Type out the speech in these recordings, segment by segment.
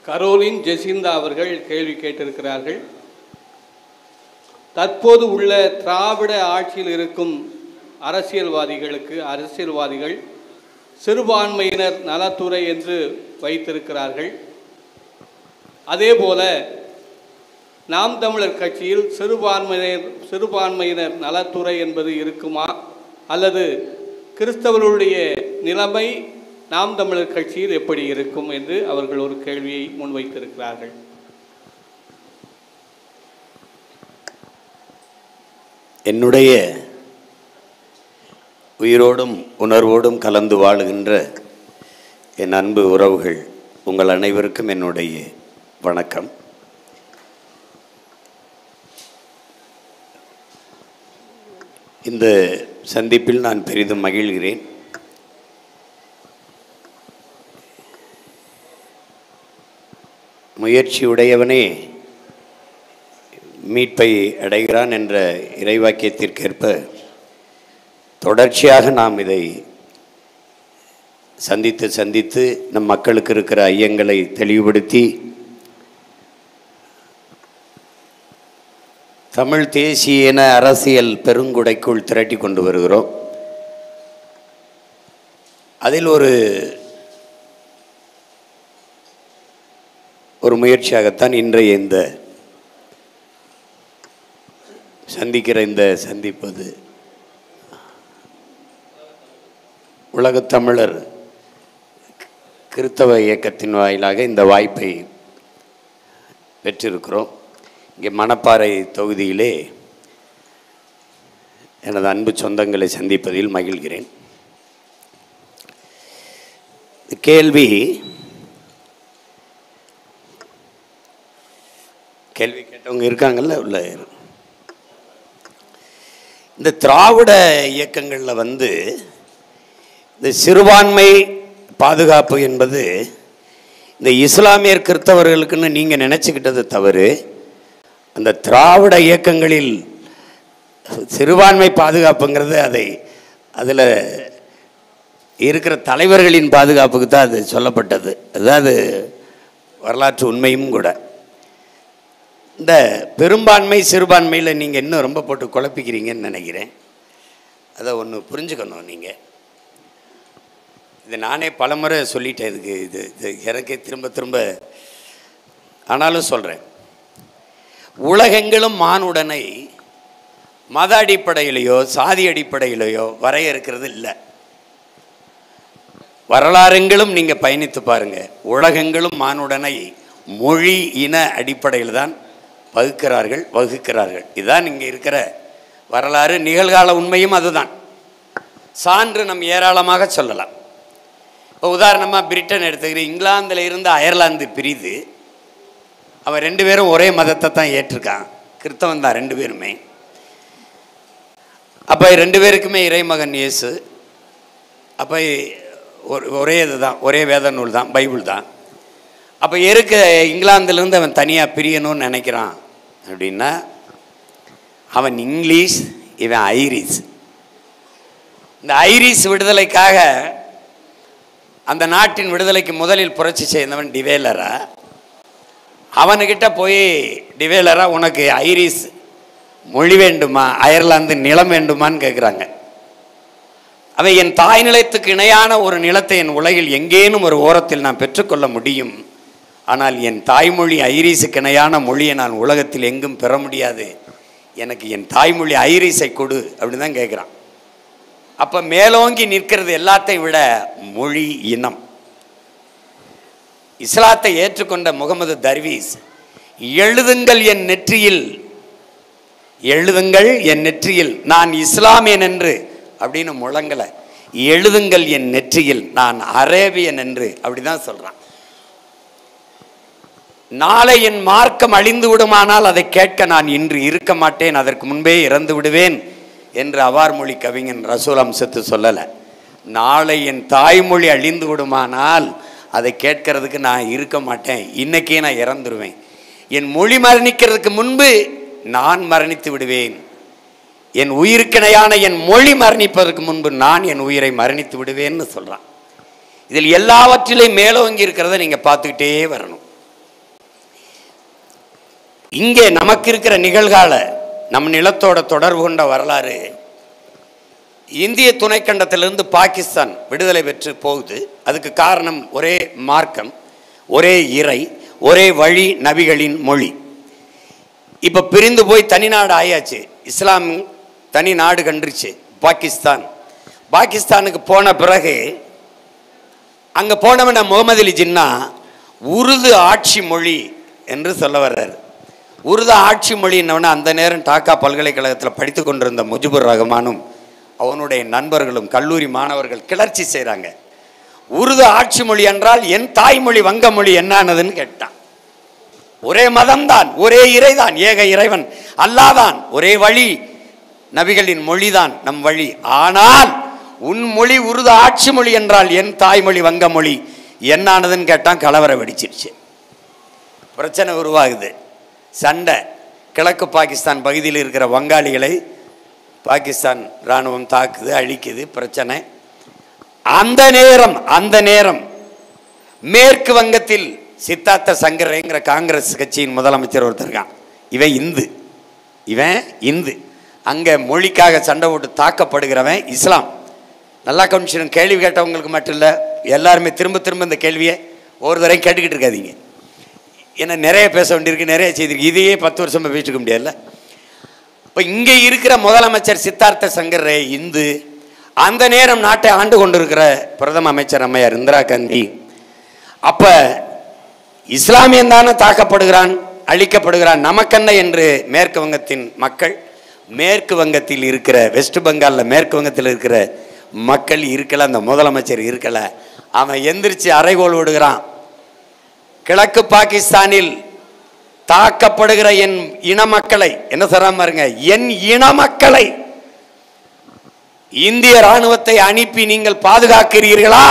Caroline Jesintha அவர்கள் கேள்வி கேட்டிருக்கிறார்கள். தற்போது உள்ள திராவிட ஆட்சியில் இருக்கும் அரசியல்வாதிகள் சிறுபான்மையினர் நலத்துறை என்று வைத்திருக்கிறார்கள். அதேபோல நாம் தமிழர் கட்சியில் சிறுபான்மையினர் நலத்துறை என்பது இருக்குமா, அல்லது கிறிஸ்தவர்களுடைய நிலைமை நாம் தமிழர் கட்சியில் எப்படி இருக்கும் என்று அவர்கள் ஒரு கேள்வியை முன்வைத்திருக்கிறார்கள். என்னுடைய உயிரோடும் உணர்வோடும் கலந்து வாழுகின்ற என் அன்பு உறவுகள் உங்கள் அனைவருக்கும் என்னுடைய வணக்கம். இந்த சந்திப்பில் நான் பெரிதும் மகிழ்கிறேன். முயற்சியுடையவனே மீட்பை அடைகிறான் என்ற இறைவாக்கியத்திற்கேற்ப தொடர்ச்சியாக நாம் இதை சந்தித்து நம் மக்களுக்கு இருக்கிற ஐயங்களை தெளிவுபடுத்தி தமிழ் தேசிய இன அரசியல் பெருங்குடைக்குள் திரட்டி கொண்டு வருகிறோம். அதில் ஒரு முயற்சியாகத்தான் இன்றைய இந்த சந்திப்பது. உலகத் தமிழர் கிறித்தவ இயக்கத்தின் வாயிலாக இந்த வாய்ப்பை பெற்றிருக்கிறோம். இங்கே மணப்பாறை தொகுதியிலே எனது அன்பு சொந்தங்களை சந்திப்பதில் மகிழ்கிறேன். கேள்வி கேட்டவங்க இருக்காங்கல்ல உள்ள. இந்த திராவிட இயக்கங்களில் இந்த சிறுபான்மை பாதுகாப்பு என்பது இந்த இஸ்லாமியர் கிறிஸ்தவர்களுக்குன்னு நீங்கள் நினச்சிக்கிட்டது தவறு. அந்த திராவிட இயக்கங்களில் சிறுபான்மை பாதுகாப்புங்கிறது அதில் இருக்கிற தலைவர்களின் பாதுகாப்புக்கு தான் அது சொல்லப்பட்டது. அதாவது வரலாற்று உண்மையும் கூட. இந்த பெரும்பான்மை சிறுபான்மையில் நீங்கள் இன்னும் ரொம்ப போட்டு குழப்பிக்கிறீங்கன்னு நினைக்கிறேன். அதை ஒன்று புரிஞ்சுக்கணும். நீங்கள் இது நானே பலமுறை சொல்லிட்டேன். இது எனக்கே திரும்ப ஆனாலும் சொல்கிறேன். உலகெங்கிலும் மானுடனை மத அடிப்படையிலையோ சாதி அடிப்படையிலையோ வரையறுக்கிறது இல்லை. வரலாறுங்களும் நீங்கள் பயணித்து பாருங்கள். உலகெங்கிலும் மானுடனை மொழி இன அடிப்படையில் தான் வகுக்கிறார்கள். இதுதான் இங்கே இருக்கிற வரலாறு. நிகழ்கால உண்மையும் அதுதான். சான்று நம் ஏராளமாக சொல்லலாம். இப்போ உதாரணமாக பிரிட்டன் எடுத்துக்கிறேன். இங்கிலாந்தில் இருந்து அயர்லாந்து பிரிது. அவன் 2 பேரும் ஒரே மதத்தை தான் ஏற்றிருக்கான். கிறிஸ்தவன் தான் 2 பேருமே. அப்போ 2 பேருக்குமே இறைமகன் இயேசு. அப்போ ஒரே இதுதான், ஒரே வேத நூல் தான், பைபிள் தான். அப்போ இங்கிலாந்துலேருந்து அவன் தனியாக பிரியணும்னு நினைக்கிறான் அப்படின்னா அவன் இங்கிலீஷ், இவன் ஐரிஷ். இந்த ஐரிஷ் விடுதலைக்காக அந்த நாட்டின் விடுதலைக்கு முதலில் புரட்சி செய்தவன் டிவேலரா. அவனுக்கிட்ட போய் டிவேலரா உனக்கு ஐரிஷ் மொழி வேண்டுமா, அயர்லாந்து நிலம் வேண்டுமான்னு கேட்குறாங்க. அவை என் தாய் நிலத்துக்கு இணையான ஒரு நிலத்தை என் உலகில் எங்கேனும் ஒரு ஓரத்தில் நான் பெற்றுக்கொள்ள முடியும். ஆனால் என் தாய்மொழி ஐரிஷுக்கு இணையான மொழியை நான் உலகத்தில் எங்கும் பெற முடியாது. எனக்கு என் தாய்மொழி ஐரிஷை கொடு அப்படின்னு தான் கேட்குறான். அப்போ மேலோங்கி நிற்கிறது எல்லாத்தையும் விட மொழி இனம். இஸ்லாத்தை ஏற்றுக்கொண்ட முகமது தர்வீஸ் எழுதுங்கள் என் நெற்றியில் நான் இஸ்லாமியன் என்று அப்படின்னு முழங்கலை. எழுதுங்கள் என் நெற்றியில் நான் அரேபியன் என்று அப்படிதான் சொல்றான். நாளை என் மார்க்கம் அழிந்து விடுமானால் அதை கேட்க நான் இன்று இருக்க மாட்டேன், அதற்கு முன்பே இறந்து விடுவேன் என்று அவார்மொழி கவிஞன் ரசூல் அம்சத்து சொல்லலை. நாளை என் தாய்மொழி அழிந்து விடுமானால் அதை கேட்கறதுக்கு நான் இருக்க மாட்டேன், இன்னைக்கே நான் இறந்துடுவேன். என் மொழி மரணிக்கிறதுக்கு முன்பு நான் மரணித்து விடுவேன். என் உயிருக்கிணையான என் மொழி மரணிப்பதற்கு முன்பு நான் என் உயிரை மரணித்து விடுவேன்னு சொல்கிறான். இதில் எல்லாவற்றிலையும் மேலோங்கி இருக்கிறத நீங்கள் பார்த்துக்கிட்டே வரணும். இங்கே நமக்கு இருக்கிற நிகழ்கால நம் நிலத்தோட தொடர்பு கொண்ட வரலாறு இந்திய துணைக்கண்டத்திலிருந்து பாகிஸ்தான் விடுதலை பெற்று போகுது. அதுக்கு காரணம் ஒரே மார்க்கம், ஒரே இறை, ஒரே வழி, நபிகளின் மொழி. இப்போ பிரிந்து போய் தனி நாடு ஆயாச்சு. இஸ்லாம் தனி நாடு கண்டுருச்சு பாகிஸ்தான். பாகிஸ்தானுக்கு போன பிறகு அங்கே போனவன முகமது அலி ஜின்னா உருது ஆட்சி மொழி என்று சொல்ல வர்றாரு. உருது ஆட்சி மொழின்னவன அந்த நேரம் டாக்கா பல்கலைக்கழகத்தில் படித்து கொண்டிருந்த முஜிபுர் ரஹ்மானும் அவனுடைய நண்பர்களும் கல்லூரி மாணவர்கள் கிளர்ச்சி செய்கிறாங்க. உருது ஆட்சி மொழி என்றால் என் தாய்மொழி வங்க மொழி என்னானதுன்னு கேட்டான். ஒரே மதம்தான், ஒரே இறைதான், ஏக இறைவன் அல்லாதான், ஒரே வழி, நபிகளின் மொழிதான் நம் வழி. ஆனால் உன் மொழி உருது ஆட்சி மொழி என்றால் என் தாய்மொழி வங்க மொழி என்னானதுன்னு கேட்டான். கலவரம் வெடிச்சிருச்சு, பிரச்சனை உருவாகுது, சண்டை. கிழக்கு பாகிஸ்தான் பகுதியில் இருக்கிற வங்காளிகளை பாகிஸ்தான் இராணுவம் தாக்குது, அழிக்குது, பிரச்சனை. அந்த நேரம் மேற்கு வங்கத்தில் சித்தார்த்த சங்கரேங்கிற காங்கிரஸ் கட்சியின் முதலமைச்சர் ஒருத்தர் இருக்கான். இவன் இந்து. அங்கே மொழிக்காக சண்டை போட்டு தாக்கப்படுகிறவன் இஸ்லாம். நல்லா கவனிச்சு, கேள்வி கேட்டவங்களுக்கு மட்டும் இல்லை, எல்லாருமே திரும்ப திரும்ப இந்த கேள்வியை ஒரு தடவை கேட்டுக்கிட்டு இருக்காதீங்க. ஏன்னா நிறைய பேச வேண்டியிருக்கு, நிறைய செய்திருக்கு. இதையே 10 வருஷமாக பேசிக்க முடியாதுல்ல. இப்போ இங்கே இருக்கிற முதலமைச்சர் சித்தார்த்த சங்கர் இந்து. அந்த நேரம் நாட்டை ஆண்டு கொண்டிருக்கிற பிரதம அமைச்சர் அம்மையார் இந்திரா காந்தி. அப்போ இஸ்லாமியன் தானே தாக்கப்படுகிறான், அழிக்கப்படுகிறான், நமக்கென்ன என்று மேற்கு வங்கத்தின் மக்கள், மேற்கு வங்கத்தில் இருக்கிற வெஸ்ட் பெங்காலில் மேற்கு வங்கத்தில் இருக்கிற மக்கள் இருக்கலை, அந்த முதலமைச்சர் இருக்கலை. அவன் எந்திரிச்சு அறைகோல் விடுகிறான். கிழக்கு பாகிஸ்தானில் தாக்கப்படுகிற என் இன மக்களை, என்ன சொல்றாம பாருங்க, என் இன மக்களை இந்திய ராணுவத்தை அனுப்பி நீங்கள் பாதுகாக்கிறீர்களா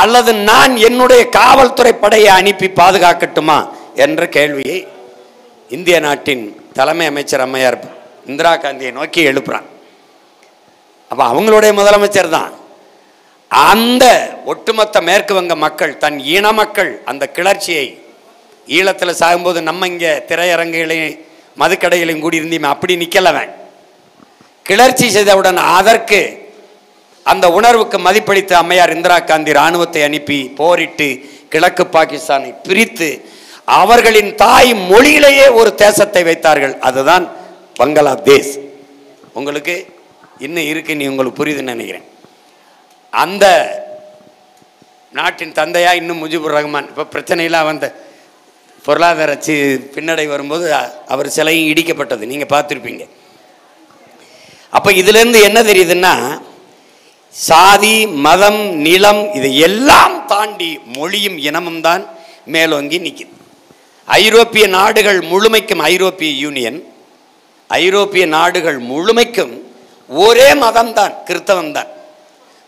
அல்லது நான் என்னுடைய காவல்துறை படையை அனுப்பி பாதுகாக்கட்டுமா என்ற கேள்வியை இந்திய நாட்டின் தலைமை அமைச்சர் அம்மையார் இந்திரா காந்தியை நோக்கி எழுப்புறான். அப்ப அவங்களுடைய முதலமைச்சர் தான். அந்த ஒட்டுமொத்த மேற்கு வங்க மக்கள், தன் இன மக்கள் அந்த கிளர்ச்சியை, ஈழத்தில் சாகும்போது நம்ம இங்கே திரையரங்குகளையும் மதுக்கடைகளையும் கூடியிருந்தீங்க, அப்படி நிற்கலவன். கிளர்ச்சி செய்தவுடன் அதற்கு அந்த உணர்வுக்கு மதிப்பளித்த அம்மையார் இந்திரா காந்தி இராணுவத்தை அனுப்பி போரிட்டு கிழக்கு பாகிஸ்தானை பிரித்து அவர்களின் தாய் மொழியிலேயே ஒரு தேசத்தை வைத்தார்கள். அதுதான் பங்களாதேஷ். உங்களுக்கு இன்னும் இருக்கு, நீ உங்களுக்கு புரியுதுன்னு நினைக்கிறேன். அந்த நாட்டின் தந்தையா இன்னும் முஜிபுர் ரஹ்மான். இப்போ பிரச்சனையில் வந்த பொருளாதார பின்னடை வரும்போது அவர் சிலையும் இடிக்கப்பட்டது, நீங்கள் பார்த்துருப்பீங்க. அப்போ இதுலேருந்து என்ன தெரியுதுன்னா, சாதி, மதம், நிலம் இதை எல்லாம் தாண்டி மொழியும் இனமும் தான் மேலோங்கி நிற்குது. ஐரோப்பிய நாடுகள் முழுமைக்கும், ஐரோப்பிய யூனியன், ஐரோப்பிய நாடுகள் முழுமைக்கும் ஒரே மதம் தான், கிறிஸ்தவம் தான்.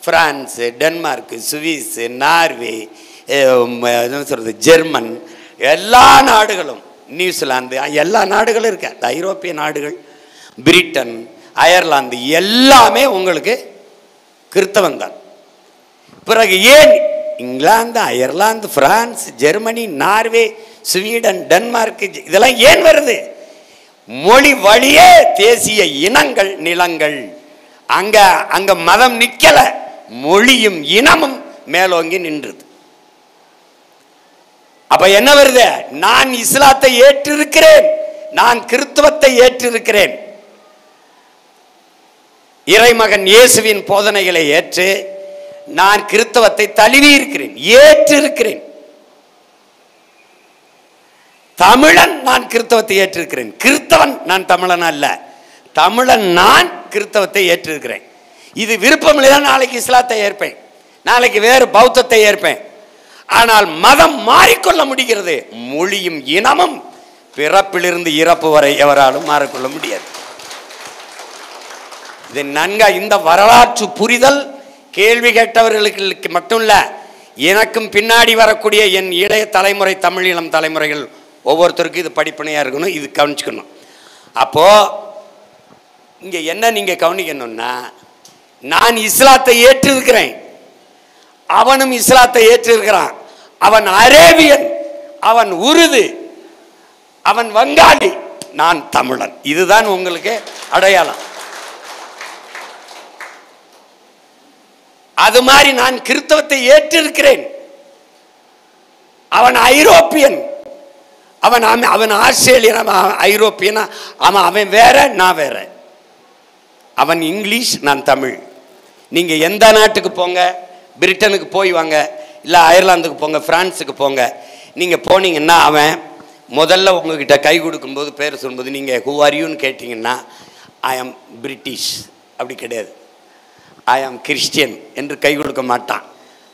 பிரான்ஸு, டென்மார்க்கு, சுவிஸு, நார்வே, என்ன சொல்கிறது, ஜெர்மன், எல்லா நாடுகளும், நியூசிலாந்து, எல்லா நாடுகளும் இருக்கு. அந்த ஐரோப்பிய நாடுகள், பிரிட்டன், அயர்லாந்து எல்லாமே உங்களுக்கு கிறிஸ்தவம் தான். பிறகு ஏன் England, Ireland, France, Germany, Norway, Sweden, Denmark இதெல்லாம் ஏன் வருது? மொழி வழியே தேசிய இனங்கள், நிலங்கள். அங்க மதம் நிக்கல, மொழியும் இனமும் மேலோங்கி நின்றது. அப்ப என்ன வருது? நான் இஸ்லாத்தை ஏற்றிருக்கிறேன், நான் கிறிஸ்துவத்தை ஏற்றிருக்கிறேன், இறைமகன் இயேசுவின் போதனைகளை ஏற்று நான் கிறிஸ்தவத்தை தழுவி இருக்கிறேன், ஏற்றிருக்கிறேன். தமிழன் நான் கிறிஸ்தவத்தை ஏற்றிருக்கிறேன், கிறிஸ்தவன் நான் தமிழன் அல்ல, தமிழன் நான் கிறிஸ்தவத்தை ஏற்றிருக்கிறேன். இது விருப்பம் இல்லையா? நாளைக்கு இஸ்லாத்தை ஏற்பேன், நாளைக்கு வேறு பௌத்தத்தை ஏற்பேன். ஆனால் மதம் மாறிக்கொள்ள முடிகிறது, மொழியும் இனமும் பிறப்பிலிருந்து இறப்பு வரை எவராலும் மாறிக்கொள்ள முடியாது. இது நன்கா இந்த வரலாற்று புரிதல் கேள்வி கேட்டவர்களுக்கு மட்டும் இல்ல, எனக்கும் பின்னாடி வரக்கூடிய என் இளைய தலைமுறை, தமிழ் இளம் தலைமுறைகள் ஒவ்வொருத்தருக்கும் இது படிப்பனையாக இருக்கணும், இது கவனிச்சுக்கணும். அப்போது இங்கே என்ன நீங்கள் கவனிக்கணும்னா, நான் இஸ்லாத்தை ஏற்றிருக்கிறேன், அவனும் இஸ்லாத்தை ஏற்றிருக்கிறான். அவன் அரேபியன், அவன் உருது, அவன் வங்காளி, நான் தமிழன். இதுதான் உங்களுக்கு அடையாளம். அது மாதிரி நான் கிறிஸ்தவத்தை ஏற்றிருக்கிறேன். அவன் ஐரோப்பியன், அவன் ஆஸ்திரேலியன், ஐரோப்பியனா, அவன் வேற, நான் வேற. அவன் இங்கிலீஷ், நான் தமிழ். நீங்க எந்த நாட்டுக்கு போங்க, பிரிட்டனுக்கு போய் வாங்க, இல்லை அயர்லாந்துக்கு போங்க, பிரான்ஸுக்கு போங்க. நீங்க போனீங்கன்னா அவன் முதல்ல உங்ககிட்ட கை கொடுக்கும்போது பேர் சொல்லும்போது நீங்கள் ஹூ ஆர் யூன்னு கேட்டிங்கன்னா ஐ ஆம் பிரிட்டிஷ் அப்படி கிடையாது, ஐ ஆம் கிறிஸ்டியன் என்று கை கொடுக்க மாட்டான்.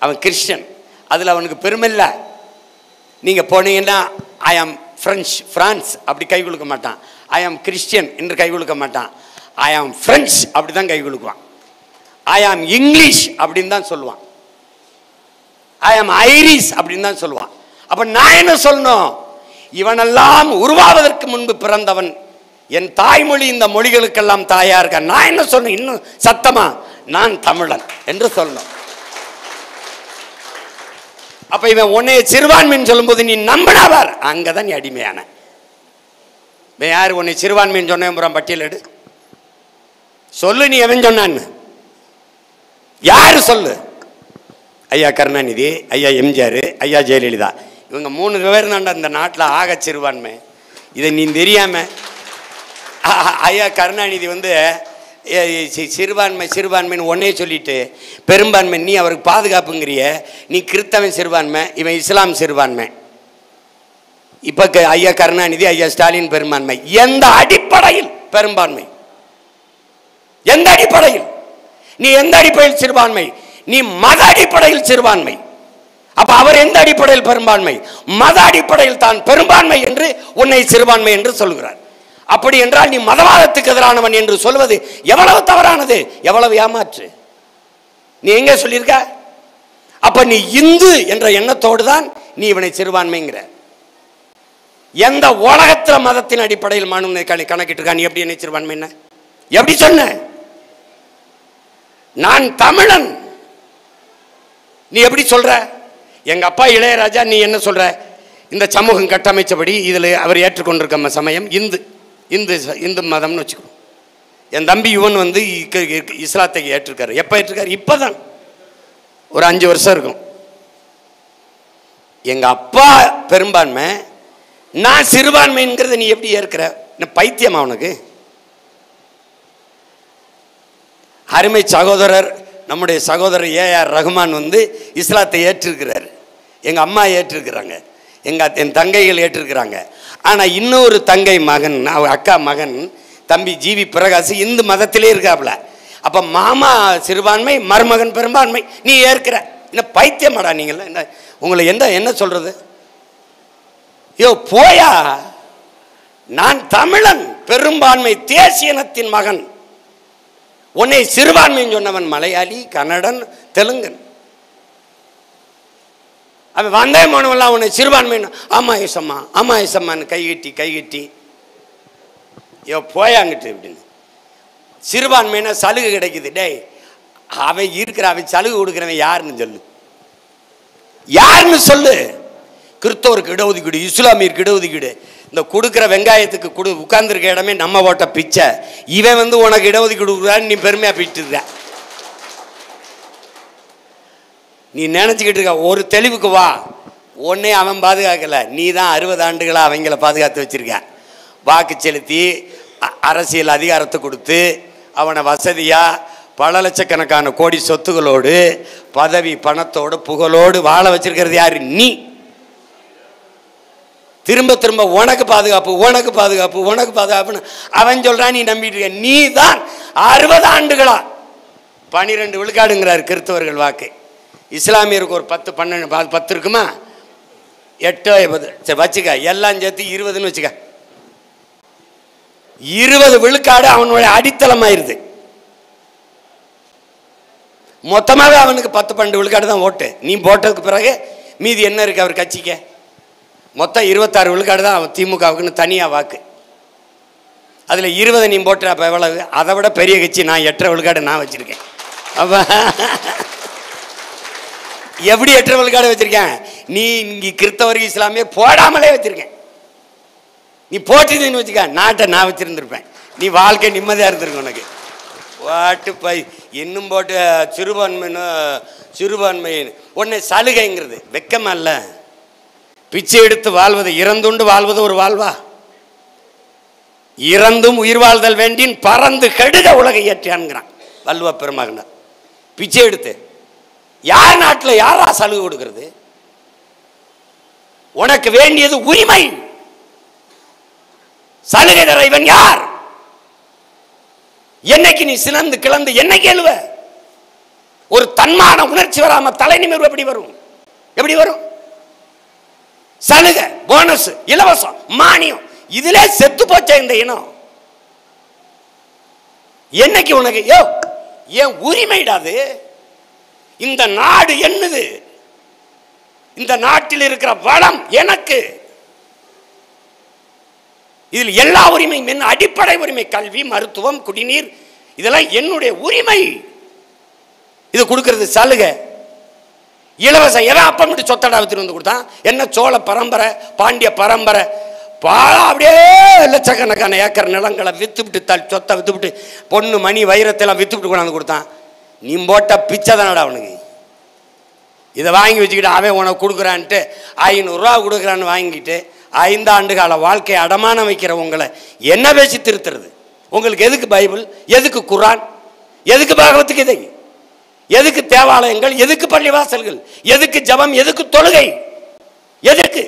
அவன் கிறிஸ்டியன், அதில் அவனுக்கு பெருமை இல்லை. நீங்கள் போனீங்கன்னா ஐ ஆம் ஃப்ரான்ஸ் அப்படி கை கொடுக்க மாட்டான். ஐ ஆம் கிறிஸ்டியன் என்று கை கொடுக்க மாட்டான். ஐ ஆம் ஃப்ரெஞ்ச் அப்படி தான் கை கொடுக்குவான். ஐ ஆம் இங்கிலீஷ் அப்படின்னு தான் சொல்லுவான். ஐ ஆம் ஐரிஷ் அப்படின்னு தான் சொல்லுவான். அப்போ நான் என்ன சொல்லணும்? இவனெல்லாம் உருவாவதற்கு முன்பு பிறந்தவன், என் தாய்மொழி இந்த மொழிகளுக்கெல்லாம் தாயா இருக்க. நான் என்ன சொன்னேன்? இன்னும் சத்தமா, நான் தமிழன் என்று சொல்லணும். அப்ப இவன் உன்னைய சிறுபான்மைன்னு சொல்லும்போது நீ நம்பினவர், அங்கதான் நீ அடிமையான. யாரு உன்னை சிறுபான்மைன்னு சொன்னேன்? பட்டியல் எடு, சொல்லு. நீ எவன் சொன்னான்னு யாரு சொல்லு? ஐயா கருணாநிதி, ஐயா எம்ஜிஆர், ஐயா ஜெயலலிதா, இவங்க 3 பேர் தாண்டா இந்த நாட்டில் ஆக சிறுபான்மை. இதை நீ தெரியாம ஐயா கருணாநிதி சிறுபான்மைன்னு ஒன்னே சொல்லிட்டு பெரும்பான்மை நீ அவருக்கு பாதுகாப்புங்கிறிய. நீ கிறிஸ்தவன் சிறுபான்மை, இவன் இஸ்லாம் சிறுபான்மை. இப்ப ஐயா கருணாநிதி, ஐயா ஸ்டாலின் பெரும்பான்மை. எந்த அடிப்படையில் பெரும்பான்மை? எந்த அடிப்படையில்? நீ எந்த அடிப்படையில் சிறுபான்மை? நீ மத அடிப்படையில் சிறுபான்மை. அப்ப அவர் எந்த அடிப்படையில் பெரும்பான்மை? மத அடிப்படையில் தான் பெரும்பான்மை என்று உன்னை சிறுபான்மை என்று சொல்கிறார். அப்படி என்றால் நீ மதவாதத்துக்கு எதிரானவன் என்று சொல்வது எவ்வளவு தவறானது, எவ்வளவு ஏமாற்று. நீ எங்க சொல்லியிருக்க? அப்ப நீ இந்து என்ற எண்ணத்தோடு தான் நீ இவனை சிறுபான்மைங்கிற. எந்த உலகத்துல மதத்தின் அடிப்படையில் மாணவனை கணக்கிட்டு இருக்கா? நீ எப்படி என்னை சிறுபான்மை என்ன எப்படி சொன்ன? நான் தமிழன் நீ எப்படி சொல்ற? எங்க அப்பா இளையராஜா, நீ என்ன சொல்ற? இந்த சமூகம் கட்டமைச்சபடி இதில் அவர் ஏற்றுக்கொண்டிருக்க சமயம் இந்து மதம்னு வச்சுக்கோ. என் தம்பி இவன் இஸ்லாத்தை ஏற்றிருக்காரு. எப்போ ஏற்றிருக்காரு? இப்போதான் ஒரு 5 வருஷம் இருக்கும். எங்க அப்பா பெரும்பான்மை, நான் சிறுபான்மைங்கிறத நீ எப்படி ஏற்கிற? பைத்தியமா உனக்கு? அருமை சகோதரர், நம்முடைய சகோதரர் ஏஆர் ரஹ்மான் இஸ்லாத்தை ஏற்றிருக்கிறார். எங்கள் அம்மா ஏற்றிருக்கிறாங்க, என் தங்கைகள் ஏற்றிருக்கிறாங்க. ஆனால் இன்னொரு தங்கை மகன், அக்கா மகன் தம்பி ஜிவி பிரகாஷ் இந்து மதத்திலே இருக்காப்புல. அப்போ மாமா சிறுபான்மை, மருமகன் பெரும்பான்மை, நீ ஏற்கிற. என்ன பைத்தியமாடா நீங்கள்? என்ன உங்களை என்ன சொல்றது? யோ போயா, நான் தமிழன், பெரும்பான்மை தேசியனத்தின் மகன். உன்னை சிறுபான்மைன்னு சொன்னவன் மலையாளி, கன்னடன், தெலுங்கன். அவன் வந்தே போனவெல்லாம் உன்னை சிறுபான்மைன்னு ஆமா ஏசம்மா, ஆமா ஏசம்மான்னு கைகட்டி போயாங்கிட்டு இப்படின்னு. சிறுபான்மைன்னா சலுகை கிடைக்குது. டேய், அவன் சலுகை கொடுக்குறவன் யாருன்னு சொல்லு, யாருன்னு சொல்லு. கிறிஸ்தவருக்கு இடஒதுக்கீடு, இஸ்லாமியருக்கு இடஒதுக்கீடு, இந்த கொடுக்குற வெங்காயத்துக்கு உட்கார்ந்துருக்க இடமே நம்ம ஓட்ட பிச்சை. இவன் உனக்கு இடஒதுக்கீடு கொடுக்குறான்னு நீ பெருமையாக பிடிச்சிருக்க. நீ நினச்சிக்கிட்டு இருக்க. ஒரு தெளிவுக்கு வா. ஒன்னே அவன் பாதுகாக்கலை, நீ தான் 60 ஆண்டுகளாக அவங்கள பாதுகாத்து வச்சிருக்க. வாக்கு செலுத்தி அரசியல் அதிகாரத்தை கொடுத்து அவனை வசதியாக பல லட்சக்கணக்கான கோடி சொத்துகளோடு பதவி பணத்தோடு புகழோடு வாழ வச்சிருக்கிறது யாரு? நீ. திரும்ப திரும்ப உனக்கு பாதுகாப்பு, உனக்கு பாதுகாப்பு, உனக்கு பாதுகாப்புன்னு அவன் சொல்றான், நீ நம்பிட்டு இருக்க. நீ தான் 60 ஆண்டுகளா 12 விழுக்காடுங்கிறார் கிறிஸ்தவர்கள் வாக்கு. இஸ்லாமியருக்கு ஒரு 10 12 10 இருக்குமா? 8 10 சரி வச்சுக்க, எல்லாம் சேர்த்து 20ன்னு வச்சுக்க. 20 விழுக்காடு அவனுடைய அடித்தளமாயிருது. மொத்தமாகவே அவனுக்கு 10 12 விழுக்காடு தான் ஓட்டு. நீ போட்டதுக்கு பிறகு மீதி என்ன இருக்கு அவர் கட்சிக்கு? மொத்தம் 26 விழுக்காடு தான் அவன் திமுகவுக்குன்னு தனியாக வாக்கு. அதில் 20 நீ போட்ட அப்போ எவ்வளவு? அதை விட பெரிய கட்சி நான் 8 விழுக்காடு நான் வச்சுருக்கேன். அப்போ எப்படி 8 விழுக்காடு வச்சுருக்கேன்? நீ இங்கே கிறிஸ்தவருக்கு இஸ்லாமிய போடாமலே வச்சுருக்கேன். நீ போட்டுதுன்னு வச்சுக்க, நாட்டை நான் வச்சுருந்துருப்பேன். நீ வாழ்க்கை நிம்மதியாக இருந்திருக்கும் உனக்கு. வாட்டு பை இன்னும் போட்டு சிறுபான்மை உன்னை சலுகைங்கிறது வெக்கமா இல்லை? பிச்சை எடுத்து வாழ்வது, இறந்துண்டு வாழ்வது ஒரு வாழ்வா? இறந்தும் உயிர் வாழ்தல் வேண்டின் பறந்து கெடுக உலகை ஏற்றியான்கிறான் வள்ளுவ பெருமகனார். பிச்சை எடுத்து யார் நாட்டில் யாரா சலுகை கொடுக்கிறது? உனக்கு வேண்டியது உரிமை. சலுகை தர இவன் யார்? என்னைக்கு நீ சினந்து கிளந்து என்னைக்கு எழுவ? ஒரு தன்மான உணர்ச்சி வராம தலை நிமிர்வு எப்படி வரும்? எப்படி வரும்? சலுகை, போனஸ், இலவசம், மானியம், இதுல செத்து போச்ச இந்த இனம். என்னைக்கு உனக்கு ஏன் உரிமைடாது? இந்த நாடு என்னது? இந்த நாட்டில் இருக்கிற வளம் எனக்கு. இதில் எல்லா உரிமையும் என்ன? அடிப்படை உரிமை, கல்வி, மருத்துவம், குடிநீர், இதெல்லாம் என்னுடைய உரிமை. இது கொடுக்கிறது சலுகை, இலவசம். எவன் அப்பா மட்டும் சொத்தடா வித்துட்டு வந்து கொடுத்தான்? என்ன சோழ பரம்பரை, பாண்டிய பரம்பரை, அப்படியே லட்சக்கணக்கான ஏக்கர் நிலங்களை வித்துவிட்டு சொத்தை வித்துவிட்டு பொண்ணு மணி வைரத்தெல்லாம் வித்துவிட்டு கொண்டாந்து கொடுத்தான். நீ போட்ட பிச்சை தானடா அவனுக்கு. இதை வாங்கி வச்சுக்கிட்டு அவன் உனக்கு கொடுக்குறான்ட்டு 500 ரூபா கொடுக்குறான்னு வாங்கிட்டு 5 ஆண்டு கால வாழ்க்கையை அடமானம் வைக்கிற உங்களை என்ன பேசி திருத்துறது? உங்களுக்கு எதுக்கு பைபிள்? எதுக்கு குர்ஆன்? எதுக்கு பகவத்கீதை? எதுக்கு தேவாலயங்கள்? எதுக்கு பள்ளிவாசல்கள்? எதுக்கு ஜபம்? எதுக்கு தொழுகை? எதுக்கு?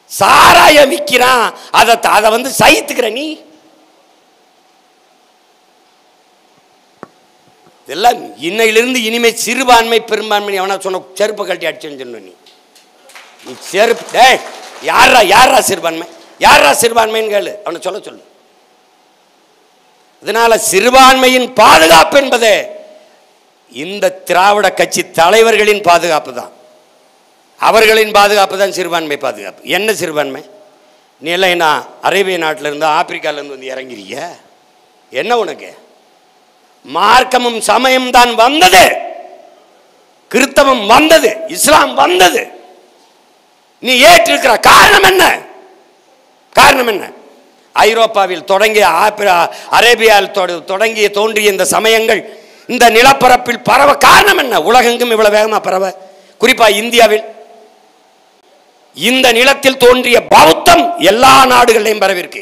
சாராயம் விற்கிறான், அதை வந்து சகித்துக்கிற நீ. இதெல்லாம் இன்னையிலிருந்து இனிமே சிறுபான்மை பெரும்பான்மை அவனா சொன்ன செருப்பை கட்டி அடிச்சுன்னு சொன்ன நீ செருப்பு. யாரா யாரா சிறுபான்மை? யாரா சிறுபான்மைன்னு கேளு, அவனை சொல்ல சொல்லு. இதனால சிறுபான்மையின் பாதுகாப்பு என்பது இந்த திராவிட கட்சி தலைவர்களின் பாதுகாப்பு தான். அவர்களின் பாதுகாப்பு தான் சிறுபான்மை பாதுகாப்பு. என்ன சிறுபான்மை? நீ எல்லாம் நான் அரேபிய நாட்டிலிருந்து ஆப்பிரிக்காவிலேருந்து வந்து இறங்கிறீங்க. என்ன உனக்கு? மார்க்கமும் சமயம் தான் வந்தது, கிறிஸ்தவம் வந்தது, இஸ்லாம் வந்தது. நீ ஏற்றிருக்கிற காரணம் என்ன? காரணம் என்ன? ஐரோப்பாவில் தொடங்கிய அரேபியாவில் தொடங்கிய தோன்றிய இந்த சமயங்கள் இந்த நிலப்பரப்பில் பரவ காரணம் என்ன? உலகெங்கும் இவ்வளவு வேகமா பரவ, குறிப்பா இந்தியாவில் இந்த நிலத்தில் தோன்றிய பௌத்தம் எல்லா நாடுகளிலும் பரவிருக்கு.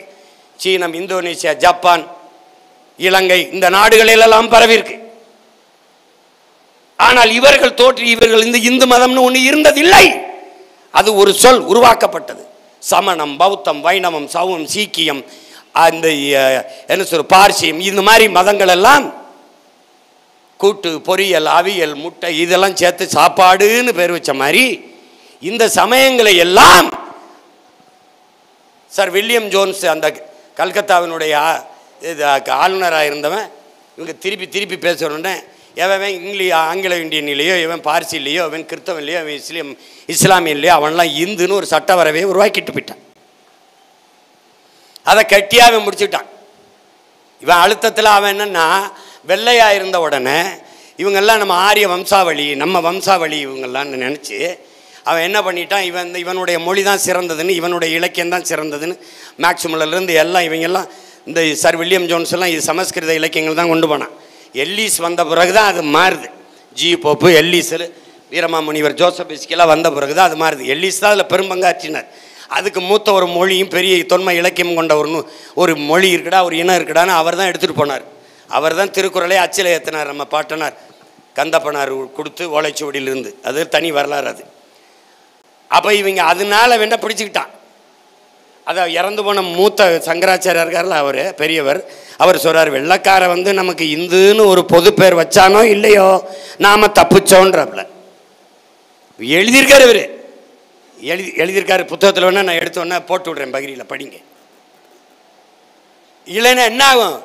சீனம், இந்தோனேசியா, ஜப்பான், இலங்கை, இந்த நாடுகளிலெல்லாம் பரவிருக்கு. ஆனால் இவர்கள் தோற்றி இவர்கள் இந்த இந்து மதம்னு ஒன்று இருந்ததில்லை. அது ஒரு சொல் உருவாக்கப்பட்டது. சமணம், பௌத்தம், வைணவம், சௌவம், சீக்கியம், அந்த என்ன சொல்ற பார்சியம், இந்த மாதிரி மதங்கள் எல்லாம் கூட்டு பொரியல், அவியல், முட்டை இதெல்லாம் சேர்த்து சாப்பாடுன்னு பேர் வச்ச மாதிரி இந்த சமயங்களை எல்லாம் சார் வில்லியம் ஜோன்ஸ் அந்த கல்கத்தாவினுடைய ஆளுநராக இருந்தவன் இவங்க திருப்பி திருப்பி பேசுகிறோன்னே எவன் ஆங்கிலோ இந்தியன்லையோ, இவன் பார்சிலையோ, அவன் கிறிஸ்தவன்லையோ, அவன் இஸ்லாமியன்லையோ அவன்லாம் இந்துன்னு ஒரு சட்ட வரவையை உருவாக்கிட்டு போயிட்டான். அதை கட்டியாக அவன் முடிச்சுட்டான். இவன் அழுத்தத்தில் அவன் என்னன்னா வெள்ளையாக இருந்த உடனே இவங்கெல்லாம் நம்ம ஆரிய வம்சாவளி, நம்ம வம்சாவளி இவங்கெல்லாம் நினச்சி அவன் என்ன பண்ணிட்டான், இவனுடைய மொழி தான் சிறந்ததுன்னு, இவனுடைய இலக்கியம் தான் சிறந்ததுன்னு மேக்ஸிமலேருந்து எல்லாம் இவங்கெல்லாம் இந்த சர் வில்லியம் ஜோன்ஸ் எல்லாம் இது சமஸ்கிருத இலக்கியங்கள் தான் கொண்டு போனான். எல்லீஸ் வந்த பிறகு தான் அது மாறுது. G Pope, Ellis, Veeramamunivar, Joseph பிஸ்கெல்லாம் வந்த பிறகு தான் அது மாறுது. எல்லீஸ் தான் அதில் பெரும்பங்காற்றினார். அதுக்கு மூத்த ஒரு மொழியும் பெரிய தொன்மை இலக்கியம் கொண்ட ஒரு மொழி இருக்குடா, ஒரு இனம் இருக்குடான்னு அவர் தான் எடுத்துகிட்டு போனார். அவர் தான் திருக்குறளை அச்சில் ஏற்றினார். நம்ம பாட்டனார் கந்தப்பனார் கொடுத்து ஓலைச்சுவடியிலிருந்து. அது தனி வரலாறு. அது அப்போ இவங்க அதனால வேண்டாம் பிடிச்சிக்கிட்டான். அதை இறந்து போன மூத்த சங்கராச்சாரியா இருக்கார்ல, அவர் பெரியவர், அவர் சொல்கிறார், வெள்ளைக்கார வந்து நமக்கு இந்துன்னு ஒரு பொது பேர் வச்சானோ இல்லையோ நாம் தப்பிச்சோன்றாப்புல எழுதியிருக்காரு. இவர் எழுதியிருக்காரு புத்தகத்தில். வேணா நான் எடுத்தோன்னா போட்டு விட்றேன், பகிரியில் படிங்க. இல்லைன்னா என்ன ஆகும்?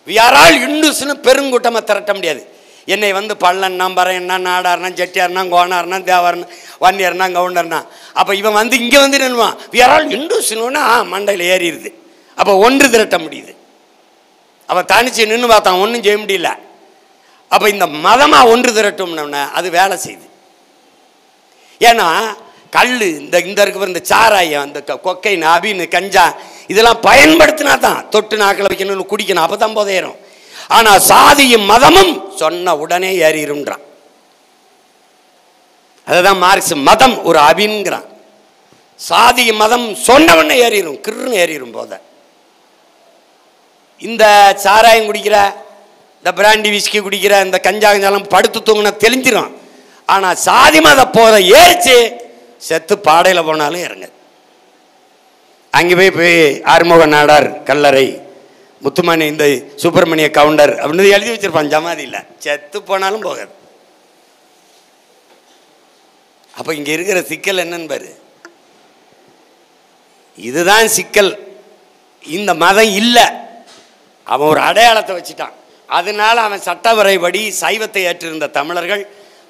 வி ஆர் ஆல் இந்துஸ்னு பெருங்கூட்டமாக திரட்ட முடியாது. என்னை வந்து பள்ளன்னா, பறையன்னா, நாடார்னா, செட்டியார்னா, கோனார்னா, தேவார்னா, வன்னியர்னா, கவுண்டர்னா. அப்போ இவன் வந்து இங்கே வந்து நின்றுவான். வி ஆர் ஆல் இந்துஸ்னோன்னா மண்டையில் ஏறிடுது. அப்போ ஒன்று திரட்ட முடியுது. அவன் தனிச்சு நின்று பார்த்தான், ஒன்றும் செய்ய முடியல. அப்போ இந்த மதமாக ஒன்று திரட்டோம்னோன்னா அது வேலை செய்யுது. ஏன்னா கல் இந்த இருக்கிற இந்த சாராயம், இந்த கொக்கைன், அபின்னு, கஞ்சா இதெல்லாம் பயன்படுத்தினா தான் தொட்டு நாக்கில் வைக்கணும், குடிக்கணும், அப்போ தான் போதையிரும். ஆனால் சாதியும் மதமும் சொன்ன உடனே ஏறிடும்ன்றான். அதுதான் மார்க்ஸ், மதம் ஒரு அபின்கிறான். சாதி மதம் சொன்ன உடனே ஏறிடும், கிருன்னு ஏறிடும் போதை. இந்த சாராயம் குடிக்கிற, இந்த பிராண்டி விஸ்கி குடிக்கிற, இந்த கஞ்சா கஞ்சாலம் படுத்து தூங்கினா தெளிஞ்சிடும். ஆனால் சாதி மத போதை ஏறிச்சு செத்து பாடையில் போனாலும் இறங்க. அங்கே போய் ஆறுமுக நாடார் கல்லறை, முத்துமணி, இந்த சுப்பிரமணிய கவுண்டர் அப்படின்னு எழுதி வச்சிருப்பான் ஜமாதியில், செத்து போனாலும் போகாது. அப்போ இங்கே இருக்கிற சிக்கல் என்னன்னு பாரு. இதுதான் சிக்கல். இந்த மதம் இல்லை, அவன் ஒரு அடையாளத்தை வச்சுட்டான். அதனால அவன் சட்டவரைப்படி சைவத்தை ஏற்றிருந்த தமிழர்கள்,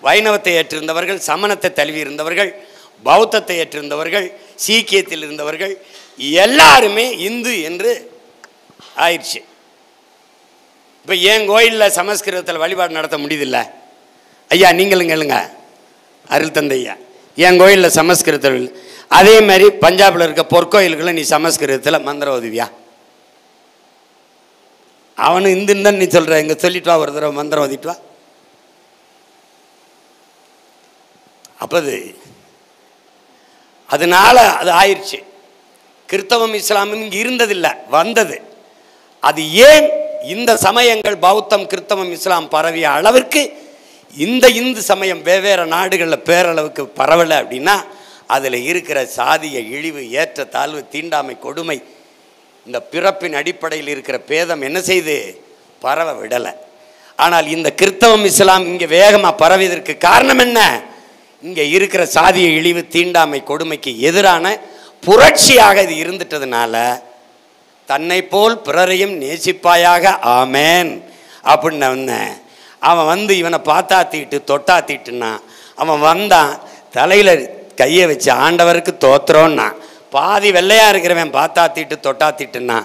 வைணவத்தை ஏற்றிருந்தவர்கள், சமணத்தை தழுவி இருந்தவர்கள், பௌத்தத்தை ஏற்றிருந்தவர்கள், சீக்கியத்தில் இருந்தவர்கள் எல்லாருமே இந்து என்று ஆயிடுச்சு. இப்போ என் கோயிலில் சமஸ்கிருதத்தில் வழிபாடு நடத்த முடியுதில்ல ஐயா, நீங்களும் கேளுங்க அருள் தந்தையா. என் கோயிலில் சமஸ்கிருதத்தில், அதே மாதிரி பஞ்சாபில் இருக்க பொற்கோயில்களை நீ சமஸ்கிருதத்தில் மந்திரம் ஓதுவியா? அவனு இந்துன்னு தான் நீ சொல்கிற, இங்கே சொல்லிட்டு வா, ஒரு தடவை மந்திரம் ஓதிட்டு வா. அப்போது அதனால அது ஆயிடுச்சு. கிறிஸ்தவம் இஸ்லாமும் இங்கே இருந்ததில்லை, வந்தது. அது ஏன் இந்த சமயங்கள் பௌத்தம் கிறிஸ்தவம் இஸ்லாம் பரவிய அளவிற்கு இந்த இந்து சமயம் வெவ்வேறு நாடுகளில் பேரளவுக்கு பரவலை அப்படின்னா, அதில் இருக்கிற சாதிய இழிவு, ஏற்ற தாழ்வு, தீண்டாமை, கொடுமை, இந்த பிறப்பின் அடிப்படையில் இருக்கிற பேதம் என்ன செய்து பரவ விடலை. ஆனால் இந்த கிறிஸ்தவம் இஸ்லாம் இங்கே வேகமாக பரவியதற்கு காரணம் என்ன? இங்கே இருக்கிற சாதிய இழிவு, தீண்டாமை, கொடுமைக்கு எதிரான புரட்சியாக இது இருந்துட்டதுனால, தன்னை போல் பிறரையும் நேசிப்பாயாக ஆமேன் அப்படின்னு அவன் வந்து இவனை பார்த்தாத்திட்டு தொட்டாத்திட்டுன்னா, அவன் வந்தான் தலையில் கையை வச்சு ஆண்டவருக்கு தோத்துறோன்னா, பாதி வெள்ளையாக இருக்கிறவன் பார்த்தாத்திட்டு தொட்டாத்திட்டுன்னா,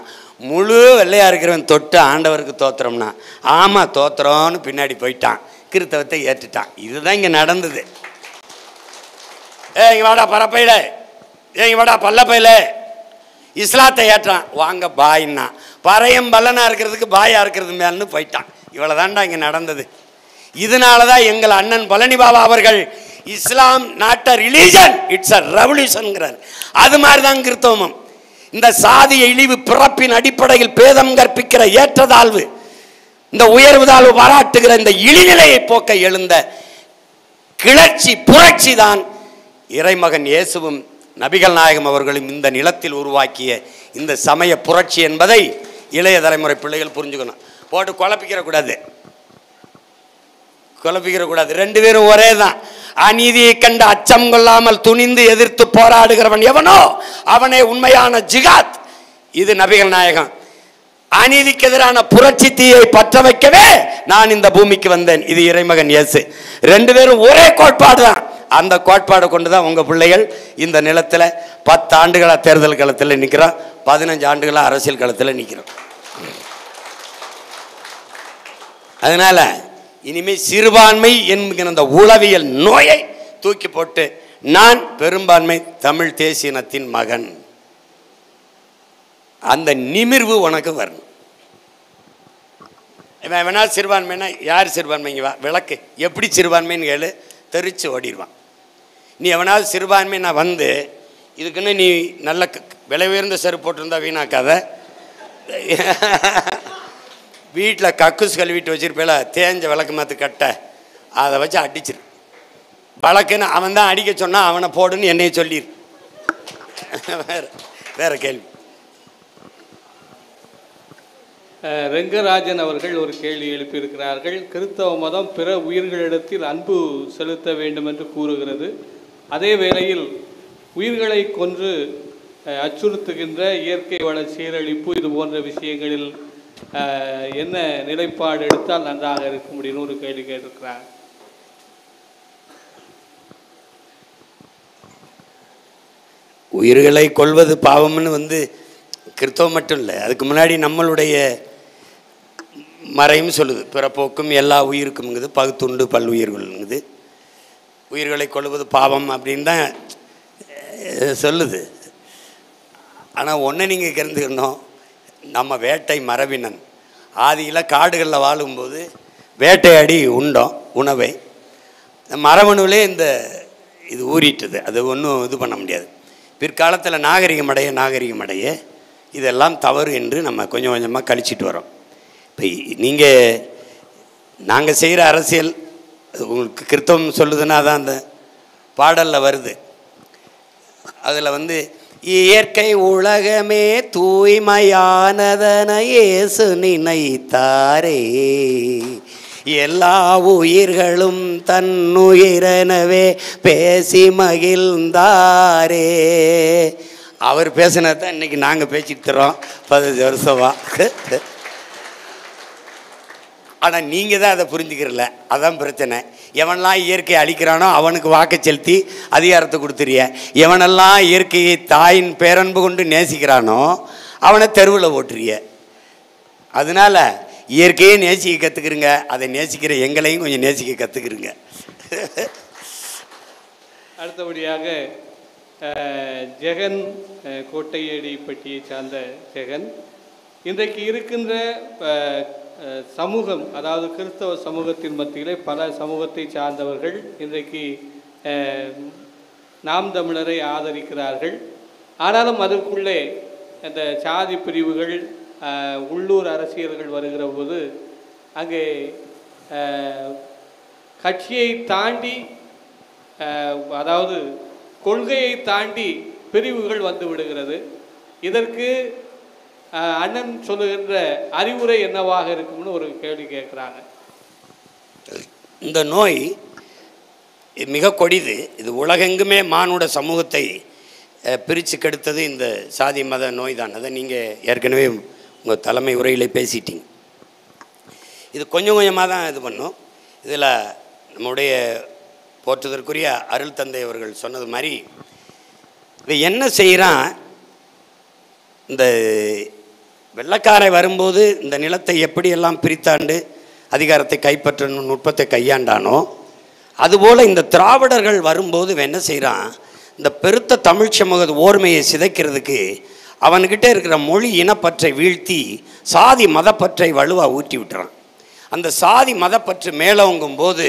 முழு வெள்ளையாக இருக்கிறவன் தொட்டு ஆண்டவருக்கு தோத்துறோம்னா, ஆமாம் தோத்துறோன்னு பின்னாடி போயிட்டான், கிறிஸ்தவத்தை ஏற்றுட்டான். இதுதான் இங்கே நடந்தது. இங்கே வாடா பரப்பையில, இங்கே வாடா பல்லப்பையில, இஸ்லாத்தை ஏற்றான், வாங்க பாயின்னா, பறையம் பல்லனா இருக்கிறதுக்கு பாயா இருக்கிறது மேல்னு போயிட்டான். இவ்வளோதான்டா இங்கே நடந்தது. இதனால தான் எங்கள் அண்ணன் பழனி பாபா அவர்கள் Islam not a religion, it's a ரெவல்யூஷன்ங்கிறார். அது மாதிரி தான் கிறிஸ்தவமும். இந்த சாதிய இழிவு, பிறப்பின் அடிப்படையில் பேதம் கற்பிக்கிற ஏற்றதாழ்வு, இந்த உயர்வு தாழ்வு பாராட்டுகிற இந்த இழிநிலையை போக்க எழுந்த கிளர்ச்சி, புரட்சி தான் இறைமகன் இயேசுவும் நபிகள் நாயகம் அவர்களும் இந்த நிலத்தில் உருவாக்கிய இந்த சமய புரட்சி என்பதை இளைய தலைமுறை பிள்ளைகள் புரிஞ்சுக்கணும். போட்டு குழப்பிக்கிற கூடாது. ரெண்டு பேரும் ஒரே தான். அநீதியை கண்டு அச்சம் கொள்ளாமல் துணிந்து எதிர்த்து போராடுகிறவன் எவனோ அவனே உண்மையான ஜிகாத். இது நபிகள் நாயகம். அநீதிக்கு எதிரான புரட்சி தீயை பற்ற வைக்கவே நான் இந்த பூமிக்கு வந்தேன். இது இறைமகன் இயேசு. ரெண்டு பேரும் ஒரே கோட்பாடு தான். அந்த கோட்பாடை கொண்டு தான் உங்கள் பிள்ளைகள் இந்த நிலத்தில் 10 ஆண்டுகளாக தேர்தல் களத்தில் நிற்கிறோம், 15 ஆண்டுகளாக அரசியல் களத்தில் நிற்கிறோம். அதனால் இனிமேல் சிறுபான்மை என்கிற அந்த உளவியல் நோயை தூக்கி போட்டு, நான் பெரும்பான்மை தமிழ் தேசியனத்தின் மகன், அந்த நிமிர்வு உனக்கு வரணும். இவன் வேணா சிறுபான்மைனா யார் சிறுபான்மைங்க வா விளக்கு, எப்படி சிறுபான்மைன்னு கேளு, தெரிச்சு ஓடிடுவான். நீ எவனாவது சிறுபான்மை நான் வந்து இதுக்குன்னு நீ நல்ல விலை உயர்ந்த செருப்பு போட்டிருந்தா வீணாக்காத. வீட்டில் கக்குஸ் கழுவிட்டு வச்சிருப்பேல, தேஞ்ச விளக்கு மாற்று கட்ட, அதை வச்சு அடிச்சிரு. வழக்குன்னு அவன் தான் அடிக்க சொன்னால் அவனை போடுன்னு என்னைய சொல்லிடு. வேற கேள்வி. ரெங்கராஜன் அவர்கள் ஒரு கேள்வி எழுப்பியிருக்கிறார்கள். கிறிஸ்தவ மதம் பிற உயிர்களிடத்தில் அன்பு செலுத்த வேண்டும் என்று கூறுகிறது. அதே வேளையில் உயிர்களை கொன்று அச்சுறுத்துகின்ற இயற்கை வள சீரழிப்பு இது போன்ற விஷயங்களில் என்ன நிலைப்பாடு எடுத்தால் நன்றாக இருக்க முடியும்னு ஒரு கேள்வி கேட்டிருக்கிறார். உயிர்களை கொள்வது பாவம்னு வந்து கிறிஸ்தவம் மட்டும் இல்லை, அதுக்கு முன்னாடி நம்மளுடைய மறையும் சொல்லுது, பிறப்போக்கும் எல்லா உயிருக்கும்ங்குது, பகுத்துண்டு பல்லுயிர்களுங்குது. உயிர்களை கொள்வது பாவம் அப்படின்னு தான் சொல்லுது. ஆனால் ஒன்றை நீங்கள் கருந்துக்கணும், நம்ம வேட்டை மரபினன். ஆதியில் காடுகளில் வாழும்போது வேட்டையாடி உண்டோம் உணவை. மரபணுவிலே இந்த இது ஊறிட்டுது. அது ஒன்றும் இது பண்ண முடியாது. பிற்காலத்தில் நாகரிகமடைய இதெல்லாம் தவறு என்று நம்ம கொஞ்சம் கொஞ்சமாக கழிச்சிட்டு வரோம். இப்போ நாங்கள் செய்கிற அரசியல் உங்களுக்கு கிறித்தவம் சொல்லுதுன்னா அதான் அந்த பாடலில் வருது. அதில் இயற்கை உலகமே தூய்மையானதன இயேசு நினைத்தாரே, எல்லா உயிர்களும் தன்னுயிரெனவே பேசி மகிழ்ந்தாரே. அவர் பேசினதான் இன்னைக்கு நாங்கள் பேசிட்டு தரோம் 15 வருஷமா. ஆனால் நீங்கள் தான் அதை புரிஞ்சுக்கிறல, அதான் பிரச்சனை. எவனெல்லாம் இயற்கையை அழிக்கிறானோ அவனுக்கு வாக்கு செலுத்தி அதிகாரத்தை கொடுத்துறிய, எவனெல்லாம் இயற்கையை தாயின் பேரன்பு கொண்டு நேசிக்கிறானோ அவனை தெருவில் ஓட்டுறிய. அதனால இயற்கையை நேசிக்க கற்றுக்குறங்க, அதை நேசிக்கிற எங்களையும் கொஞ்சம் நேசிக்க கற்றுக்குறங்க. அடுத்தபடியாக ஜெகன், கோட்டையடிப்பட்டியை சார்ந்த ஜெகன், இன்றைக்கு இருக்கின்ற சமூகம், அதாவது கிறிஸ்தவ சமூகத்தின் மத்தியிலே பல சமூகத்தை சார்ந்தவர்கள் இன்றைக்கு நாம் தமிழரை ஆதரிக்கிறார்கள். ஆனாலும் அதற்குள்ளே இந்த சாதி பிரிவுகள், உள்ளூர் அரசியல்கள் வருகிற போது அங்கே கட்சியை தாண்டி, அதாவது கொள்கையை தாண்டி பிரிவுகள் வந்து விடுகிறது. இதற்கு அண்ணன் சொல்லுகின்ற அறிவுரை என்னவாக இருக்கும்னு ஒரு கேள்வி கேட்குறாங்க. இந்த நோய் மிக கொடிது. இது உலகெங்குமே மானுட சமூகத்தை பிரித்து கெடுத்தது இந்த சாதி மத நோய் தான். அதை நீங்கள் ஏற்கனவே உங்கள் தலைமை உரையில் பேசிட்டீங்க. இது கொஞ்சம் கொஞ்சமாக தான் இது பண்ணும். இதில் நம்முடைய போற்றுதற்குரிய அருள் தந்தை அவர்கள் சொன்னது மாதிரி இது என்ன செய்கிறான், இந்த வெள்ளக்காரை வரும்போது இந்த நிலத்தை எப்படியெல்லாம் பிரித்தாண்டு அதிகாரத்தை கைப்பற்றணும் நுட்பத்தை கையாண்டானோ அதுபோல் இந்த திராவிடர்கள் வரும்போது என்ன செய்கிறான், இந்த பெருத்த தமிழ் சமூக ஓர்மையை சிதைக்கிறதுக்கு அவன்கிட்ட இருக்கிற மொழி இனப்பற்றை வீழ்த்தி சாதி மதப்பற்றை வலுவாக ஊற்றி விட்டுறான். அந்த சாதி மதப்பற்று மேலோங்கும் போது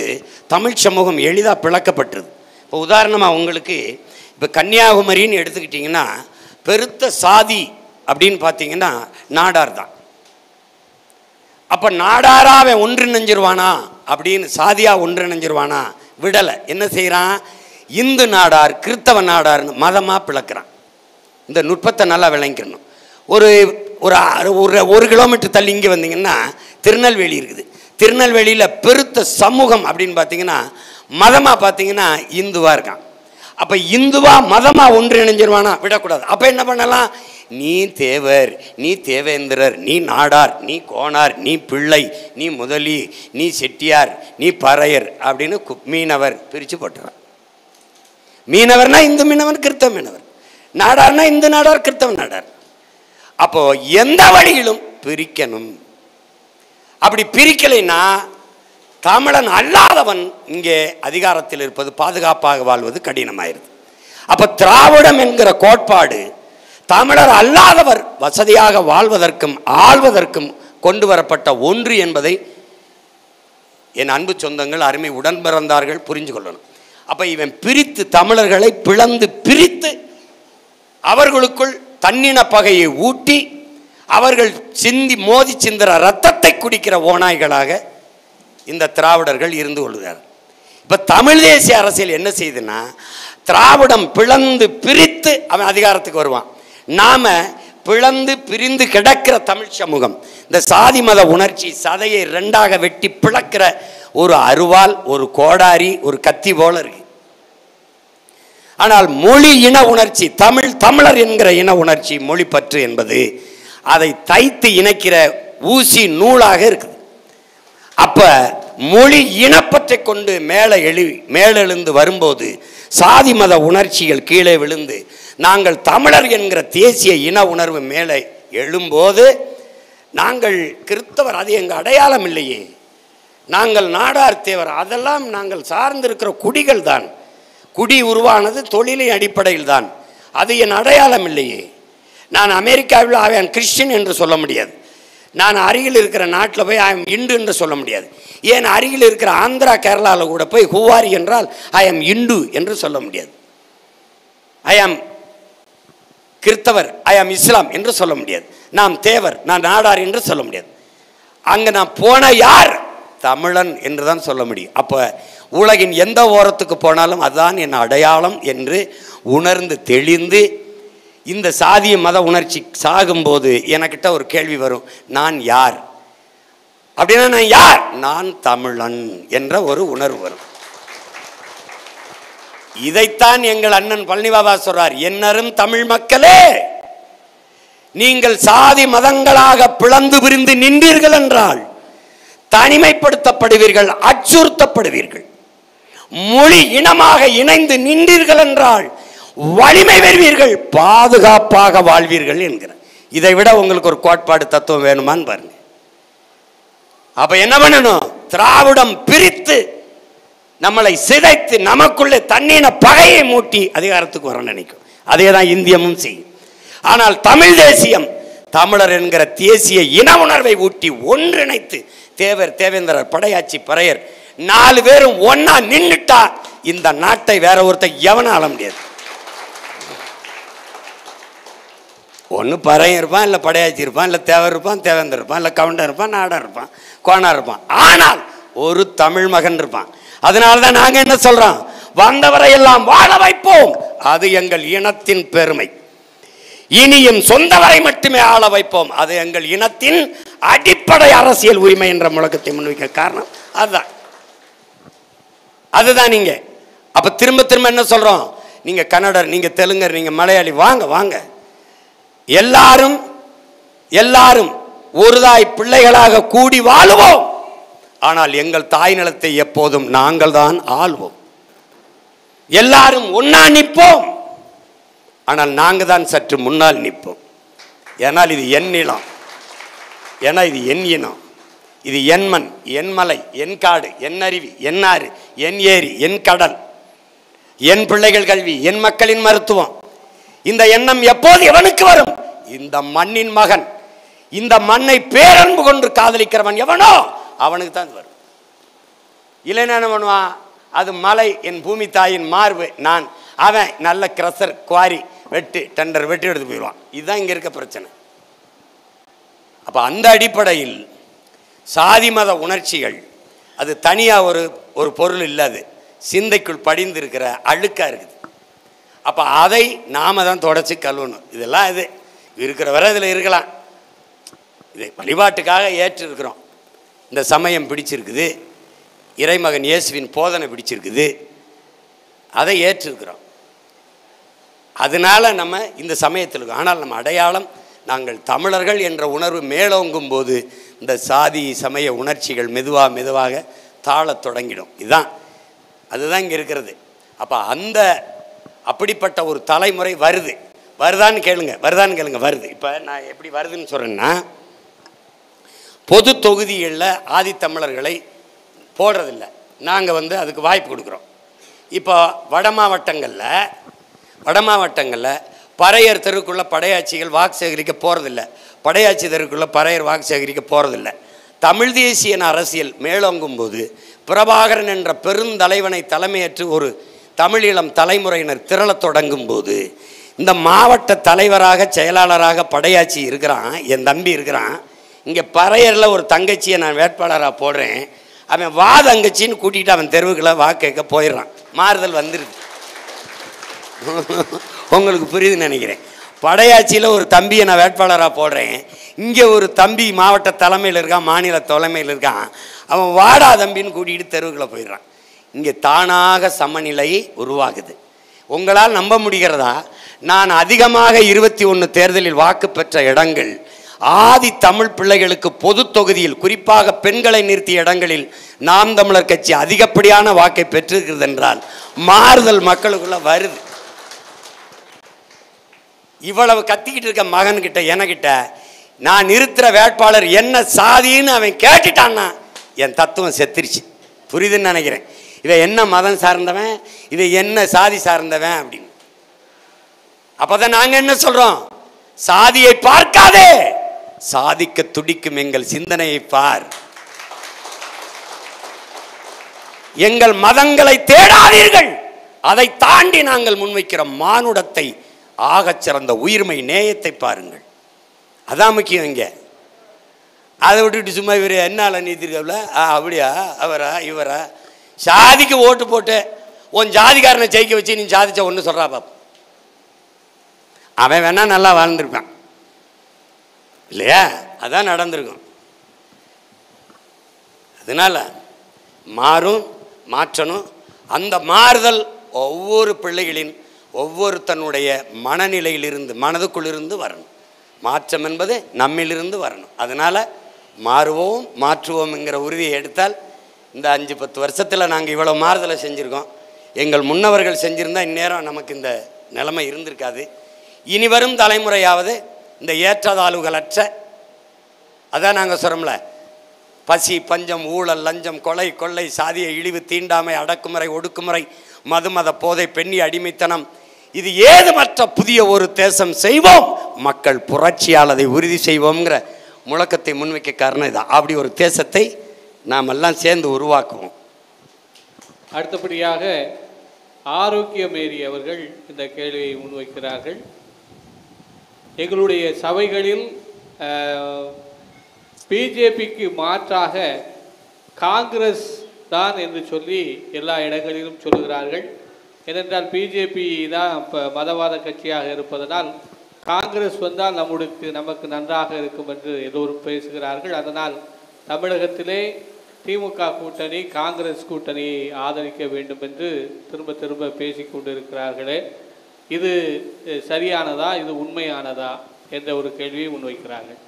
தமிழ் சமூகம் எளிதாக பிளக்கப்பட்டுருது. இப்போ உதாரணமாக உங்களுக்கு இப்போ கன்னியாகுமரின்னு எடுத்துக்கிட்டிங்கன்னா பெருத்த சாதி அப்படின்னு பார்த்தீங்கன்னா நாடார் தான். அப்போ நாடாராக ஒன்று நெஞ்சிருவானா அப்படின்னு சாதியாக ஒன்று நெஞ்சிருவானா, விடலை. என்ன செய்கிறான், இந்து நாடார் கிறித்தவ நாடார்னு மதமாக பிளக்கிறான். இந்த நுட்பத்தை நல்லா விளங்கிக்கணும். ஒரு ஒரு கிலோமீட்டர் தள்ளி இங்கே வந்தீங்கன்னா திருநெல்வேலி இருக்குது. திருநெல்வேலியில் பெருத்த சமூகம் அப்படின்னு பார்த்தீங்கன்னா மதமாக பார்த்தீங்கன்னா இந்துவாக இருக்கான். அப்போ இந்துவா மதமாக ஒன்று இணைஞ்சிருவானா, விடக்கூடாது. அப்போ என்ன பண்ணலாம், நீ தேவர், நீ தேவேந்திரர், நீ நாடார், நீ கோனார், நீ பிள்ளை, நீ முதலி, நீ செட்டியார், நீ பறையர் அப்படின்னு மீனவர் பிரித்து போட்டுறான். மீனவர்னா இந்து மீனவன், கிறித்தவ மீனவர். நாடார்னா இந்து நாடார், கிறித்தவ நாடார். அப்போ எந்த வழியிலும் பிரிக்கணும். அப்படி பிரிக்கலைன்னா தமிழன் அல்லாதவன் இங்கே அதிகாரத்தில் இருப்பது, பாதுகாப்பாக வாழ்வது கடினமாயிருது. அப்போ திராவிடம் என்கிற கோட்பாடு தமிழர் அல்லாதவர் வசதியாக வாழ்வதற்கும் ஆள்வதற்கும் கொண்டு வரப்பட்ட ஒன்று என்பதை என் அன்பு சொந்தங்கள், அருமை உடன் பிறந்தார்கள் புரிஞ்சு கொள்ளணும். அப்போ இவன் பிரித்து தமிழர்களை பிரித்து அவர்களுக்குள் தன்னின பகையை ஊட்டி அவர்கள் மோதி சிந்துற ரத்தத்தை குடிக்கிற ஓநாய்களாக இந்த திராவிடர்கள் இருந்து கொள்கிறார். இப்போ தமிழ் தேசிய அரசியல் என்ன செய்யுதுன்னா, திராவிடம் பிரித்து அவன் அதிகாரத்துக்கு வருவான். நாம பிரிந்து கிடக்கிற தமிழ் சமூகம் இந்த சாதி மத உணர்ச்சி சதையை ரெண்டாக வெட்டி பிளக்கிற ஒரு அருவாள், ஒரு கோடாரி, ஒரு கத்தி போல இருக்கு. ஆனால் மொழி இன உணர்ச்சி, தமிழர் என்கிற இன உணர்ச்சி, மொழி பற்று என்பது அதை தைத்து இணைக்கிற ஊசி நூலாக இருக்குது. அப்ப மொழி இனப்பற்றை கொண்டு மேலெழுந்து வரும்போது சாதி மத உணர்ச்சிகள் கீழே விழுந்து நாங்கள் தமிழர் என்கிற தேசிய இன உணர்வு மேலே எழும்போது நாங்கள் கிறித்தவர், அது எங்கள் அடையாளம் இல்லையே, நாங்கள் நாடார் தேவர், அதெல்லாம் நாங்கள் சார்ந்திருக்கிற குடிகள் தான். குடி உருவானது தொழிலின் அடிப்படையில் தான். அது என் அடையாளம் இல்லையே. நான் அமெரிக்காவில் ஐ ஆம் கிறிஸ்டின் என்று சொல்ல முடியாது. நான் அருகில் இருக்கிற நாட்டில் போய் ஐ ஆம் இந்து என்று சொல்ல முடியாது. ஏன் அருகில் இருக்கிற ஆந்திரா கேரளாவில் கூட போய் ஹுவாரி என்றால் ஐ ஆம் இந்து என்று சொல்ல முடியாது. ஐ ஆம் கிறிஸ்தவர், ஐ ஆம் இஸ்லாம் என்று சொல்ல முடியாது. நாம் தேவர், நான் நாடார் என்று சொல்ல முடியாது. அங்கே நான் போன யார் தமிழன் என்று தான் சொல்ல முடியும். அப்போ உலகின் எந்த ஓரத்துக்கு போனாலும் அதுதான் என் அடையாளம் என்று உணர்ந்து தெளிந்து இந்த சாதிய மத உணர்ச்சி சாகும்போது எனக்கிட்ட ஒரு கேள்வி வரும், நான் யார் அப்படின்னா நான் யார், நான் தமிழன் என்ற ஒரு உணர்வு வரும். இதைத்தான் எங்கள் அண்ணன் பழனிபாபா சொல்றார், என்னரும் தமிழ் மக்களே, நீங்கள் சாதி மதங்களாக பிளந்து விரிந்து நின்றீர்கள் என்றால் தனிமைப்படுத்தப்படுவீர்கள், அச்சுறுத்தப்படுவீர்கள். மொழி இனமாக இணைந்து நின்றீர்கள் என்றால் வலிமை பெறுவீர்கள், பாதுகாப்பாக வாழ்வீர்கள் என்கிற. இதை விட உங்களுக்கு ஒரு கோட்பாடு தத்துவம் வேணுமான்னு பாருங்க. அப்ப என்ன பண்ணணும், திராவிடம் பிரித்து நம்மளை சிதைத்து நமக்குள்ளே தண்ணீன பகையை மூட்டி அதிகாரத்துக்கு வர நினைக்கும். அதே தான் இந்தியமும் செய்யும். ஆனால் தமிழ் தேசியம் தமிழர் என்கிற தேசிய இன உணர்வை ஊட்டி ஒன்றிணைத்து தேவர், தேவேந்திரர், படையாச்சி, பறையர் 4 பேரும் ஒன்னா நின்றுட்டா இந்த நாட்டை வேற ஒருத்தர் எவனும் ஆள முடியாது. ஒன்று பறையன் இருப்பான், இல்லை படையாச்சி இருப்பான், இல்லை தேவர் இருப்பான், தேவேந்தர் இருப்பான், இல்லை கவுண்டர் இருப்பான், நாடார் இருப்பான், கோனார் இருப்பான். ஆனால் ஒரு தமிழ் மகன் இருப்பான். அதனால்தான் நாங்கள் என்ன சொல்றோம், வந்தவரை எல்லாம் வாழ வைப்போம், அது எங்கள் இனத்தின் பெருமை. இனியும் சொந்தவரை மட்டுமே ஆள வைப்போம், அது எங்கள் இனத்தின் அடிப்படை அரசியல் உரிமை என்ற முழக்கத்தை முன்வைக்க காரணம் அதுதான். அதுதான் நீங்க. அப்ப திரும்ப திரும்ப என்ன சொல்றோம், நீங்க கன்னடர், நீங்க தெலுங்கர், நீங்க மலையாளி, வாங்க வாங்க, எல்லாரும் எல்லாரும் ஒருதாய் பிள்ளைகளாக கூடி வாழுவோம். ஆனால் எங்கள் தாய் நிலத்தை எப்போதும் நாங்கள் தான் ஆள்வோம். எல்லாரும் ஒன்னா நிற்போம், ஆனால் நாங்கள் தான் சற்று முன்னால் நிற்போம். ஏனால் இது என் நிலம், ஏன்னா இது என் இனம், இது என் மண், என் மலை, என் காடு, என் அருவி, என் ஆறு, என் ஏரி, என் கடல், என் பிள்ளைகள் கல்வி, என் மக்களின் மருத்துவம். இந்த எண்ணம் எப்போது எவனுக்கு வரும், இந்த மண்ணின் மகன், இந்த மண்ணை பேரன்பு கொண்டு காதலிக்கிறவன் எவனோ அவனுக்கு தான் வரும். இல்லைன்னா என்ன பண்ணுவான், அது மலை, என் பூமி தாயின் மார்பு, நான் அவன் நல்ல கிரசர், குவாரி, வெட்டு டெண்டர் வெட்டி எடுத்து போயிடுவான். இதுதான் இங்கே இருக்க பிரச்சனை. அப்போ அந்த அடிப்படையில் சாதி மத உணர்ச்சிகள் அது தனியாக ஒரு பொருள் இல்லாது சிந்தைக்குள் படிந்திருக்கிற அழுக்காக இருக்குது. அப்போ அதை நாம் தான் தொடச்சி கழுவணும். இதெல்லாம் இது இருக்கிற வரை இதில் இருக்கலாம், இதை வழிபாட்டுக்காக ஏற்றிருக்கிறோம். இந்த சமயம் பிடிச்சிருக்குது, இறைமகன் இயேசுவின் போதனை பிடிச்சிருக்குது, அதை ஏற்றிருக்கிறோம். அதனால நம்ம இந்த சமயத்தில் இருக்கோம். ஆனால் நம்ம அடையாளம் நாங்கள் தமிழர்கள் என்ற உணர்வு மேலோங்கும் போது இந்த சாதி சமய உணர்ச்சிகள் மெதுவாக தாழத் தொடங்கிடும். அதுதான் இங்கே இருக்கிறது. அப்போ அப்படிப்பட்ட ஒரு தலைமுறை வருதான்னு கேளுங்க வருது. இப்போ நான் எப்படி வருதுன்னு சொல்கிறேன்னா, பொது தொகுதிகளில் ஆதித்தமிழர்களை போடுறதில்ல, நாங்கள் அதுக்கு வாய்ப்பு கொடுக்குறோம். இப்போ வட மாவட்டங்களில் பறையர் தெருக்குள்ளே படையாட்சிகள் வாக்கு சேகரிக்க போகிறதில்ல, படையாட்சி தெருக்குள்ளே பறையர் வாக்கு சேகரிக்க போகிறதில்ல. தமிழ் தேசிய அரசியல் மேலோங்கும் போது பிரபாகரன் என்ற பெருந்தலைவனை தலைமையேற்று ஒரு தமிழீழம் தலைமுறையினர் திரளத் தொடங்கும் போது இந்த மாவட்ட தலைவராக செயலாளராக படையாச்சி இருக்கிறான், என் தம்பி இருக்கிறான். இங்கே பறையரில் ஒரு தங்கச்சியை நான் வேட்பாளராக போடுறேன், அவன் தங்கச்சின்னு கூட்டிகிட்டு அவன் தெருவுகளை வாக்கு கேட்க போயிடுறான். மாறுதல் வந்துருக்கு, உங்களுக்கு புரியுதுன்னு நினைக்கிறேன். படையாட்சியில் ஒரு தம்பியை நான் வேட்பாளராக போடுறேன், இங்கே ஒரு தம்பி மாவட்ட தலைமையில் இருக்கான், மாநில தலைமையில் இருக்கான், அவன் வாடா தம்பின்னு கூட்டிகிட்டு தெருவுகளை போயிடுறான். இங்கே தானாக சமநிலை உருவாகுது. உங்களால் நம்ப முடிகிறதா, நான் அதிகமாக 21 தேர்தலில் வாக்கு பெற்ற இடங்கள் ஆதி தமிழ் பிள்ளைகளுக்கு பொது தொகுதியில் குறிப்பாக பெண்களை நிறுத்திய இடங்களில் நாம் தமிழர் கட்சி அதிகப்படியான வாக்கை பெற்றிருக்கிறது என்றால் மாறுதல் மக்களுக்குள்ள வருது. இவ்வளவு கத்திக்கிட்டு இருக்க மகன்கிட்ட எனக்கிட்ட நான் நிறுத்துற வேட்பாளர் என்ன சாதின்னு அவன் கேட்டுட்டான்னா என் தத்துவம் செத்துருச்சு. புரியுதுன்னு நினைக்கிறேன். இவன் என்ன மதம் சார்ந்தவன், இவன் என்ன சாதி சார்ந்தவன் அப்படின்னு. அப்பதான் நாங்க என்ன சொல்றோம்? சாதியை பார்க்காதே, சாதிக்க துடிக்கும் எங்கள் சிந்தனையை பார். எங்கள் மதங்களை தேடாதீர்கள், அதை தாண்டி நாங்கள் முன்வைக்கிற மானுடத்தை, ஆகச் சிறந்த உயிர்மை நேயத்தை பாருங்கள். அதான் முக்கியம். இங்க அதை விட்டுட்டு சும்மா இவர் என்னால நீதிருக்கல அப்படியா அவரா இவரா, சாதிக்கு ஓட்டு போட்டு உன் ஜாதிக்காரனை ஜெயிக்க வச்சு நீ சாதிச்ச ஒன்று சொல்றா பாப்பா, அவன் வேணா நல்லா வாழ்ந்திருப்பான் இல்லையா? அதான் நடந்திருக்கும். அதனால மாற்றணும். அந்த மாறுதல் ஒவ்வொரு பிள்ளைகளின் ஒவ்வொருத்தனுடைய மனநிலையிலிருந்து, மனதுக்குள்ளிருந்து வரணும். மாற்றம் என்பது நம்மிலிருந்து வரணும். அதனால் மாறுவோம் மாற்றுவோம்ங்கிற உறுதியை எடுத்தால், இந்த 5-10 வருஷத்தில் நாங்கள் இவ்வளோ மாறுதலை செஞ்சுருக்கோம். எங்கள் முன்னவர்கள் செஞ்சுருந்தால் இந்நேரம் நமக்கு இந்த நிலைமை இருந்திருக்காது. இனி வரும் தலைமுறையாவது இந்த ஏற்றதாழ்வுகளற்ற, அதான் நாங்கள் சொல்கிறோம்ல, பசி பஞ்சம் ஊழல் லஞ்சம் கொலை கொள்ளை சாதிய இழிவு தீண்டாமை அடக்குமுறை ஒடுக்குமுறை மதுமத போதை பெண்ணி அடிமைத்தனம் இது ஏதுமற்ற புதிய ஒரு தேசம் செய்வோம், மக்கள் புரட்சியால் அதை உறுதி செய்வோம்ங்கிற முழக்கத்தை முன்வைக்க காரணம் இதான். அப்படி ஒரு தேசத்தை நாம் எல்லாம் சேர்ந்து உருவாக்குவோம். அடுத்தபடியாக ஆரோக்கியமேரி அவர்கள் இந்த கேள்வியை முன்வைக்கிறார்கள். எங்களுடைய சபைகளில் பிஜேபிக்கு மாற்றாக காங்கிரஸ் தான் என்று சொல்லி எல்லா இடங்களிலும் சொல்லுகிறார்கள். ஏனென்றால் பிஜேபி தான் இப்போ மதவாத கட்சியாக இருப்பதனால் காங்கிரஸ் வந்தால் நமக்கு நன்றாக இருக்கும் என்று எல்லோரும் பேசுகிறார்கள். அதனால் தமிழகத்திலே திமுக கூட்டணி காங்கிரஸ் கூட்டணியை ஆதரிக்க வேண்டும் என்று திரும்ப திரும்ப பேசிக்கொண்டிருக்கிறார்களே, இது சரியானதா, இது உண்மையானதா என்ற ஒரு கேள்வியை முன்வைக்கிறார்கள்.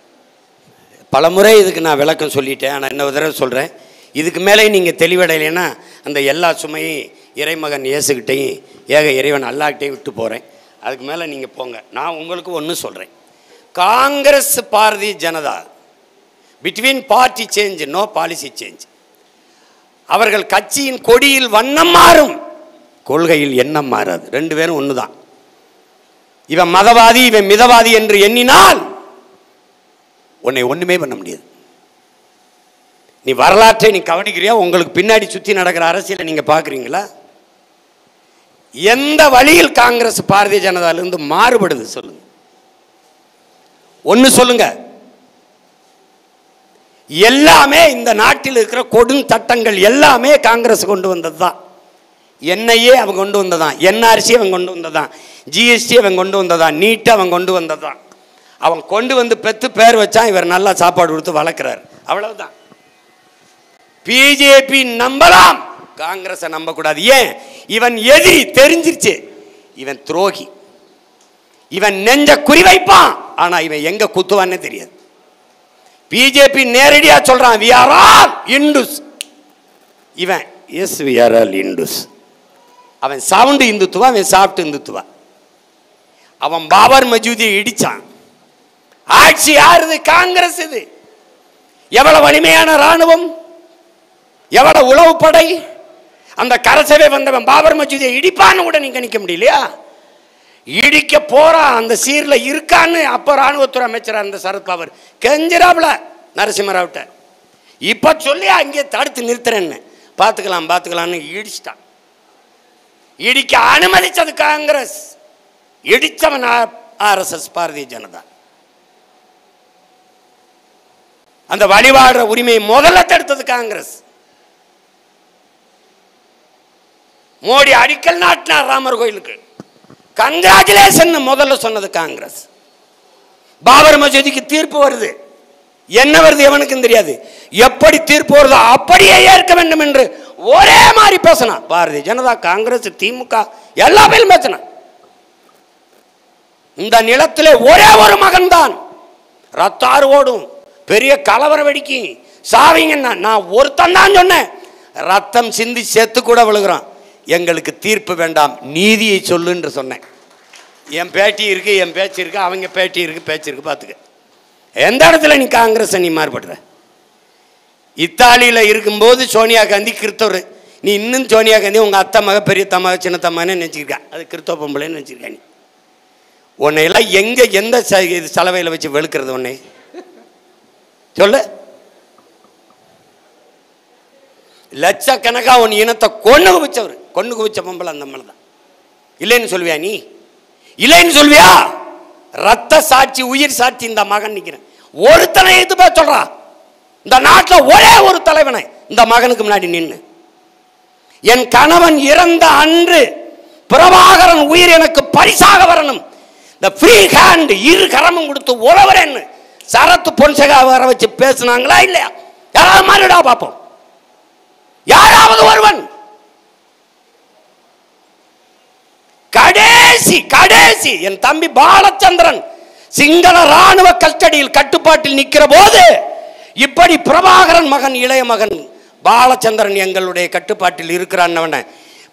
பல முறை இதுக்கு நான் விளக்கம் சொல்லிட்டேன். ஆனால் இன்னொரு தடவை சொல்கிறேன். இதுக்கு மேலே நீங்கள் தெளிவடையிலைன்னா அந்த எல்லா சுமையும் இறைமகன் இயேசுகிட்டையும் ஏக இறைவன் அல்லாஹ்கிட்டையும் விட்டு போகிறேன். அதுக்கு மேலே நீங்கள் போங்க. நான் உங்களுக்கு ஒன்று சொல்கிறேன். Congress Bharatiya Janata between party change no policy change. அவர்கள் கட்சியின் கொடியில் வண்ணம் மாறும், கொள்கையில் எண்ணம் மாறாது. ரெண்டு பேரும் ஒன்று தான். இவன் மதவாதி இவன் மிதவாதி என்று எண்ணினால் உன்னை ஒன்றுமே பண்ண முடியாது. நீ வரலாற்றை நீ கவனிக்கிறியா? உங்களுக்கு பின்னாடி சுற்றி நடக்கிற அரசியலை நீங்கள் பார்க்குறீங்களா? எந்த வழியில் காங்கிரஸ் பாரதிய ஜனதாவிலிருந்து மாறுபடுது சொல்லுங்க. ஒன்று சொல்லுங்க. எல்லாமே இந்த நாட்டில் இருக்கிற கொடுஞ்சட்டங்கள் எல்லாமே காங்கிரஸ் கொண்டு வந்தது தான். என்ஐஏ அவன் கொண்டு வந்ததான், என்ஆர்சி அவன் கொண்டு வந்ததான், ஜிஎஸ்டி அவன் கொண்டு வந்ததான், நீட்டை அவன் கொண்டு வந்ததான். அவன் கொண்டு வந்து பெற்று பேர் வச்சான். இவர் நல்லா சாப்பாடு கொடுத்து வளர்க்கிறார், அவ்வளவுதான். பிஜேபி நம்பலாம், காங்கிரஸை நம்பக்கூடாது. ஏன்? இவன் எதிரி தெரிஞ்சிருச்சு. இவன் துரோகி, இவன் நெஞ்ச குறிவைப்பான். ஆனா இவன் எங்க குத்துவான்னு தெரியாது. பிஜேபி நேரடியா சொல்றான், we are all Hindus. இவன் yes we are all Hindus. அவன் சவுண்ட் இந்துத்துவா, அவன் சாப்பிட்டு இந்துத்துவா. அவன் பாபர் மசூதியை இடிச்சான். ஆட்சி யாருது? காங்கிரஸ். இது எவ்வளவு வலிமையான ராணுவம், எவ்வளவு உளவுப்படை. அந்த கரசவை வந்தவன் பாபர் மசூதியை இடிப்பான்னு கூட நீங்க நினைக்க முடியலையா? இடிக்க போறான். அந்த சீர்ல இருக்கான்னு அப்ப ராணுவத்துறை அமைச்சர் அந்த சரத்பவர் கெஞ்சிராப்ல நரசிம்மராவ்ட்ட. இப்ப சொல்லி அங்கே தடுத்து நிறுத்துறேன்னு பார்த்துக்கலாம்னு இடிச்சிட்டான். இடிக்க அனுமதிச்சது காங்கிரஸ், இடிச்சவன் ஆர்எஸ்எஸ் பாரதிய ஜனதா. அந்த வழிபாடுற உரிமையை முதல்ல தடுத்தது காங்கிரஸ். மோடி அடிக்கல் நாட்டினார் ராமர் கோயிலுக்கு, கங்க்ராச்சுலேஷன் முதல்ல சொன்னது காங்கிரஸ். பாபர் மசூதிக்கு தீர்ப்பு வருது, என்ன வருது எவனுக்கும் தெரியாது. எப்படி தீர்ப்பு வருதோ அப்படியே ஏற்க வேண்டும் என்று ஒரே மாதிரி பேசினான் பாரதிய ஜனதா, காங்கிரஸ், திமுக எல்லா பேரும் பேசினான். இந்த நிலத்திலே ஒரே ஒரு மகன் தான், ரத்தாறு ஓடும், பெரிய கலவரம் வெடிக்கும், சாவிங்கன்னா நான் ஒருத்தன் தான் சொன்னேன். ரத்தம் சிந்தி செத்து கூட விழுகிறான். எங்களுக்கு தீர்ப்பு வேண்டாம், நீதியை சொல்லுன்னு சொன்னேன். என் பேட்டி இருக்கு, என் பேச்சு இருக்கு, அவங்க பேட்டி இருக்கு, பேச்சு இருக்கு. பார்த்துக்க, எந்த இடத்துல நீ காங்கிரஸ் நீ மாறுபடுற? இத்தாலியில் இருக்கும்போது சோனியா காந்தி கிறிஸ்தவர், நீ இன்னும் சோனியா காந்தி உங்கள் அத்தை மக பெரிய தம்மாக சின்ன தம்மானே நினச்சிருக்க, அது கிறிஸ்தவ பொம்பளைன்னு நினச்சிருக்க. நீ உன்னை எல்லாம் எங்க எந்த சலவையில் வச்சு வெளுக்கிறது? உன்னை சொல்லு. லட்சக்கணக்கா உன் இனத்தை கொண்டு குவிச்சவர், கொண்டு குவிச்ச பொம்பளை அந்த அம்மளை தான். இல்லைன்னு சொல்வியா? நீ இல்லைன்னு சொல்வியா? ரத்த சாட்சி, உயிர் சாட்சி இந்த மகன் நிற்கிறேன். ஒருத்தனை எதுப்பா சொல்றா? இந்த நாட்டில் ஒரே ஒரு தலைவனை இந்த மகனுக்கு முன்னாடி நின்று, என் கணவன் இறந்த அன்று பிரபாகரன் உயிர் எனக்கு பரிசாக வரணும், இந்த ஃப்ரீ ஹேண்ட் இரு கரமும் கொடுத்து உழவரேன்னு சரத்து பொன்சேகா வர வச்சு பேசினாங்களா இல்லையா? யாராவது மாறிடா பார்ப்போம், யாராவது ஒருவன். கடைசி கடைசி என் தம்பி பாலச்சந்திரன் சிங்கள ராணுவ கஸ்டடியில் கட்டுப்பாட்டில் நிற்கிற போது இப்படி பிரபாகரன் மகன் இளைய மகன் பாலச்சந்திரன் எங்களுடைய கட்டுப்பாட்டில் இருக்கிறான்.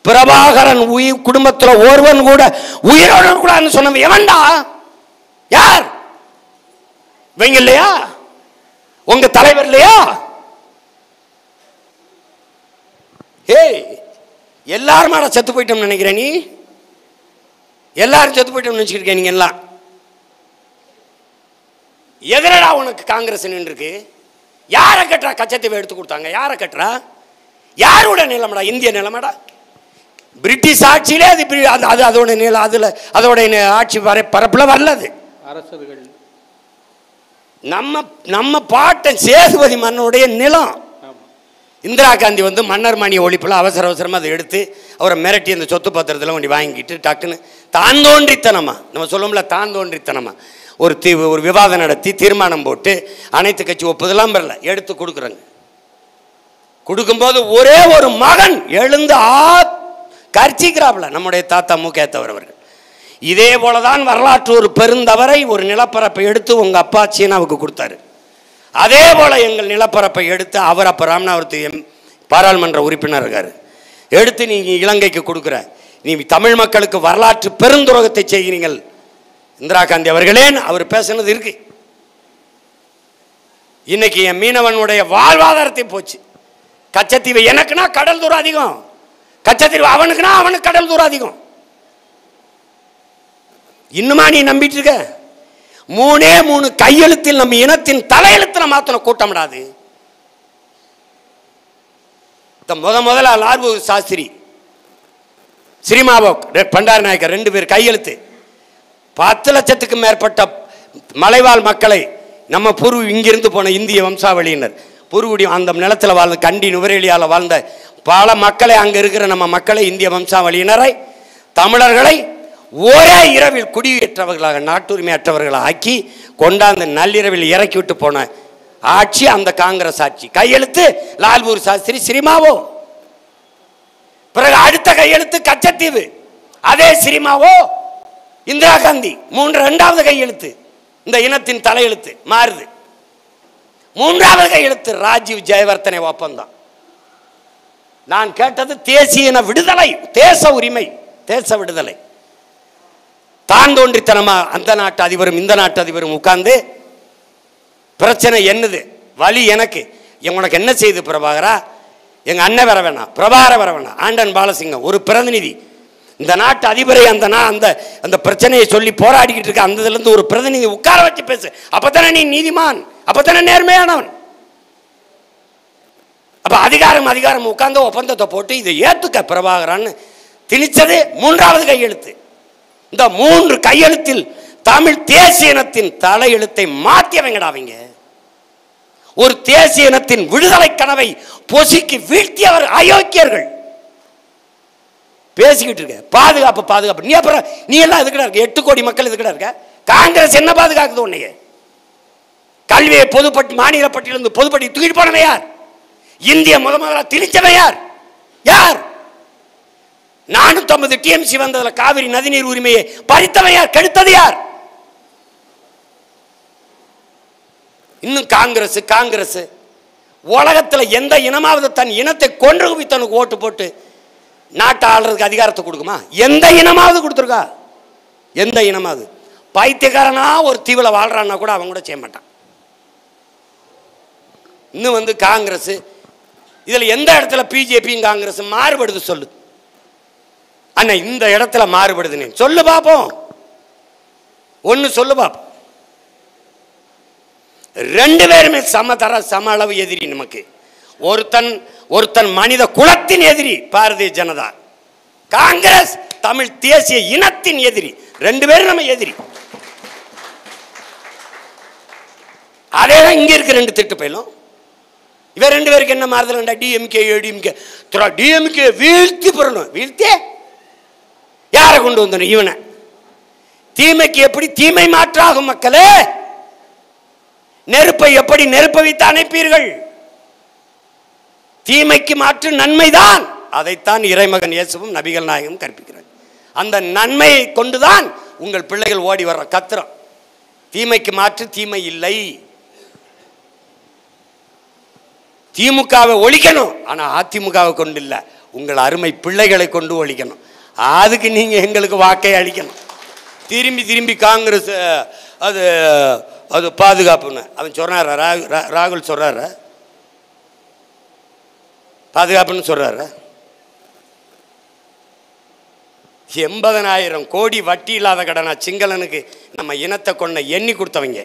பிரபாகரன் உயிர் குடும்பத்தில் ஒருவன் கூட உயிரோடு கூடாதுன்னு சொன்னவன் எவன்டா? யார்? இவங்க இல்லையா? உங்க தலைவர் இல்லையா? ஏய், எல்லாரும் மேல செத்து போயிட்டோம் நினைக்கிறேன். நீ எல்லாரும் செத்து போயிட்டோம் நினைச்சிருக்கேன். நீங்க எல்லாம் எதிரடா உனக்கு காங்கிரஸ் இருக்கு? யாரை கட்டுறா? கச்சத்தீவை எடுத்து கொடுத்தாங்க. யாரை கட்டுறா? யாரோட நிலமடா? இந்திய நிலமடா. பிரிட்டிஷ் ஆட்சியிலே அது அதோட நிலம், அதுல அதோட ஆட்சி பரப்புல வரலது. அரசர்கள் நம்ம பாட்டன் சேதுபதி மன்னனுடைய நிலம். இந்திரா காந்தி வந்து மன்னர் மானிய ஒழிப்பில் அவசர அவசரமாக அதை எடுத்து அவரை மிரட்டி அந்த சொத்து பத்திரத்தில் கொண்டு வாங்கிட்டு டக்குன்னு தான் தோன்றித்தனமா, நம்ம சொல்லுவோம்ல தான் தோன்றித்தனமா, ஒரு விவாதம் நடத்தி தீர்மானம் போட்டு அனைத்து கட்சி ஒப்புதெல்லாம் பெறல, எடுத்து கொடுக்குறாங்க. கொடுக்கும்போது ஒரே ஒரு மகன் எழுந்து கர்ச்சிக்கிறாப்ல நம்முடைய தாத்தா முகேத்தவர் அவர்கள். இதே போலதான் வரலாற்று ஒரு பெருந்தவரை ஒரு நிலப்பரப்பை எடுத்து உங்க அப்பா சீனாவுக்கு கொடுத்தாரு. அதே போல எங்கள் நிலப்பரப்பை எடுத்து அவர் அப்போ ராமநாதபுரத்து பாராளுமன்ற உறுப்பினர் இருக்காரு, எடுத்து நீங்க இலங்கைக்கு கொடுக்குற, நீ தமிழ் மக்களுக்கு வரலாற்று பெருந்துரோகத்தை செய்கிறீர்கள் இந்திரா காந்தி அவர்களேன்னு அவர் பேசுனது இருக்கு. இன்னைக்கு என் மீனவனுடைய வாழ்வாதாரத்தை போச்சு. கச்சத்தீவு எனக்குன்னா கடல் தூரம் அதிகம், கச்சத்தீவு அவனுக்குன்னா அவனுக்கு கடல் தூரம் அதிகம். இன்னுமா நீ நம்பிட்டு இருக்க? 3 கையெழுத்தில் நம்ம இனத்தின் தலையெழுத்தில் மாத்தின கூட்டமிடாது. முதல்ல லால்பு சாஸ்திரி, ஸ்ரீமாவோ பண்டார நாயக்கர் 2 பேர் கையெழுத்து 10 லட்சத்துக்கு மேற்பட்ட மலைவாழ் மக்களை நம்ம இங்கிருந்து போன இந்திய வம்சாவளியினர் பூர்வகுடி அந்த நிலத்தில் வாழ்ந்த கண்டி நுவரேலியாவில் வாழ்ந்த பல மக்களை, அங்கே இருக்கிற நம்ம மக்களை, இந்திய வம்சாவளியினரை, தமிழர்களை ஒரே இரவில் குடியேற்றவர்களாக, நாட்டுரிமை அற்றவர்களாக ஆக்கி கொண்டாந்து நள்ளிரவில் இறக்கி விட்டு போன ஆட்சி அந்த காங்கிரஸ் ஆட்சி. கையெழுத்து லால்பூர் சாஸ்திரி, ஸ்ரீமாவோ. பிறகு அடுத்த கையெழுத்து கச்சத்தீவு, அதே ஸ்ரீமாவோ, இந்திரா காந்தி. 2வது கையெழுத்து இந்த இனத்தின் தலையெழுத்து மாறுது. 3வது கையெழுத்து ராஜீவ் ஜெயவர்தனை ஒப்பந்தம். நான் கேட்டது தேசிய இன விடுதலை, தேச உரிமை, தேச விடுதலை. தான் தோன்றித்தனமா அந்த நாட்டு அதிபரும் இந்த நாட்டு அதிபரும் உட்கார்ந்து பிரச்சனை என்னது, வழி எனக்கு, உனக்கு என்ன செய்து பிரபாகரா? எங்க அண்ணன் வர வேணாம், பிரபாகர வர வேணாம், ஆண்டன் பாலசிங்கம் ஒரு பிரதிநிதி, இந்த நாட்டு அதிபரை அந்த பிரச்சனையை சொல்லி போராடிக்கிட்டு இருக்க அந்த இருந்து ஒரு பிரதிநிதி உட்கார வச்சு பேசு. அப்பதானே நீ நீதிமான், அப்பதானே நேர்மையானவன். அப்ப அதிகாரம் உட்கார்ந்து ஒப்பந்தத்தை போட்டு இதை ஏத்துக்க பிரபாகரான்னு திணிச்சது 3வது கையெழுத்து. இந்த 3 கையெழுத்தில் தமிழ் தேசிய இனத்தின் தலையெழுத்தை மாற்றியவங்கடாவீங்க. ஒரு தேசிய இனத்தின் விடுதலை கனவை பொசுக்கி வீழ்த்தியவர் அயோக்கியர்கள். பேசிக்கிட்டு இருக்க பாதுகாப்பு பாதுகாப்பு, நீ அப்புறம் நீ எல்லாம் இதுக்கிட்ட இருக்க, 8 கோடி மக்கள் இதுக்கிட்ட இருக்க. காங்கிரஸ் என்ன பாதுகாக்குது உன்னைய? கல்வியை மாநில பட்டியலிருந்து பொதுப்பட்டி தூக்கிட்டு போனவை யார்? இந்திய முதல்ல திணிச்சவை யார்? யார்? 450 டிஎம்சி வந்ததுல காவிரி நதிநீர் உரிமையை பறித்தவை யார்? கெடுத்தது யார்? இன்னும் காங்கிரஸ் உலகத்தில் எந்த இனமாவது தன் இனத்தை கொன்று குவித்தனுக்கு ஓட்டு போட்டு நாட்டை ஆளுறதுக்கு அதிகாரத்தை கொடுக்குமா? எந்த இனமாவது கொடுத்துருக்கா? எந்த இனமாவது? பைத்தியக்காரனா ஒரு தீவில் வாழ்றான்னா கூட அவன் கூட செய்ய மாட்டான். இன்னும் காங்கிரஸ் இதில் எந்த இடத்துல பிஜேபியும் காங்கிரஸ் மாறுபடுது சொல்லு அண்ணா, இந்த இடத்துல மாறுபடுதுன்னு சொல்லு பார்ப்போம். ஒன்று சொல்லு பாப்போம். 2 பேருமே சம அளவு எதிரி நமக்கு. ஒருத்தன் மனித குலத்தின் எதிரி பாரதிய ஜனதா, காங்கிரஸ் தமிழ் தேசிய இனத்தின் எதிரி. 2 பேரும் நம்ம எதிரி. அதேதான் இங்க இருக்கு 2 திட்டு பயிலும். இவன் 2 பேருக்கு என்ன மாறுதல்? டிஎம்கே ஏடிஎம்கே டிஎம்கே வீழ்த்தி போறணும். வீழ்த்தே யாரை கொண்டு வந்தணும்? இவனை. தீமைக்கு எப்படி தீமை மாற்றாகும் மக்களே? நெருப்பை எப்படி நெருப்ப வைத்து அணைப்பீர்கள்? தீமைக்கு மாற்று நன்மைதான். அதைத்தான் இறைமகன் இயேசுவும் நபிகள் நாயகம் கற்பிக்கிறார். அந்த நன்மையை கொண்டுதான் உங்கள் பிள்ளைகள் ஓடி வர்ற கத்திரம். தீமைக்கு மாற்று தீமை இல்லை. திமுகவை ஒழிக்கணும், ஆனா அதிமுகவை கொண்டு இல்லை, உங்கள் அருமை பிள்ளைகளை கொண்டு ஒழிக்கணும். அதுக்கு நீங்க எங்களுக்கு வாக்கை அளிக்கணும். திரும்பி திரும்பி காங்கிரஸ் அது அது பாதுகாப்புன்னு அவன் சொல்றாரு. ராகுல் சொல்றாரு பாதுகாப்புன்னு சொல்றாரு. 80,000 கோடி வட்டி இல்லாத கடனா சிங்களனுக்கு நம்ம இனத்தை கொண்ட எண்ணி கொடுத்தவங்க,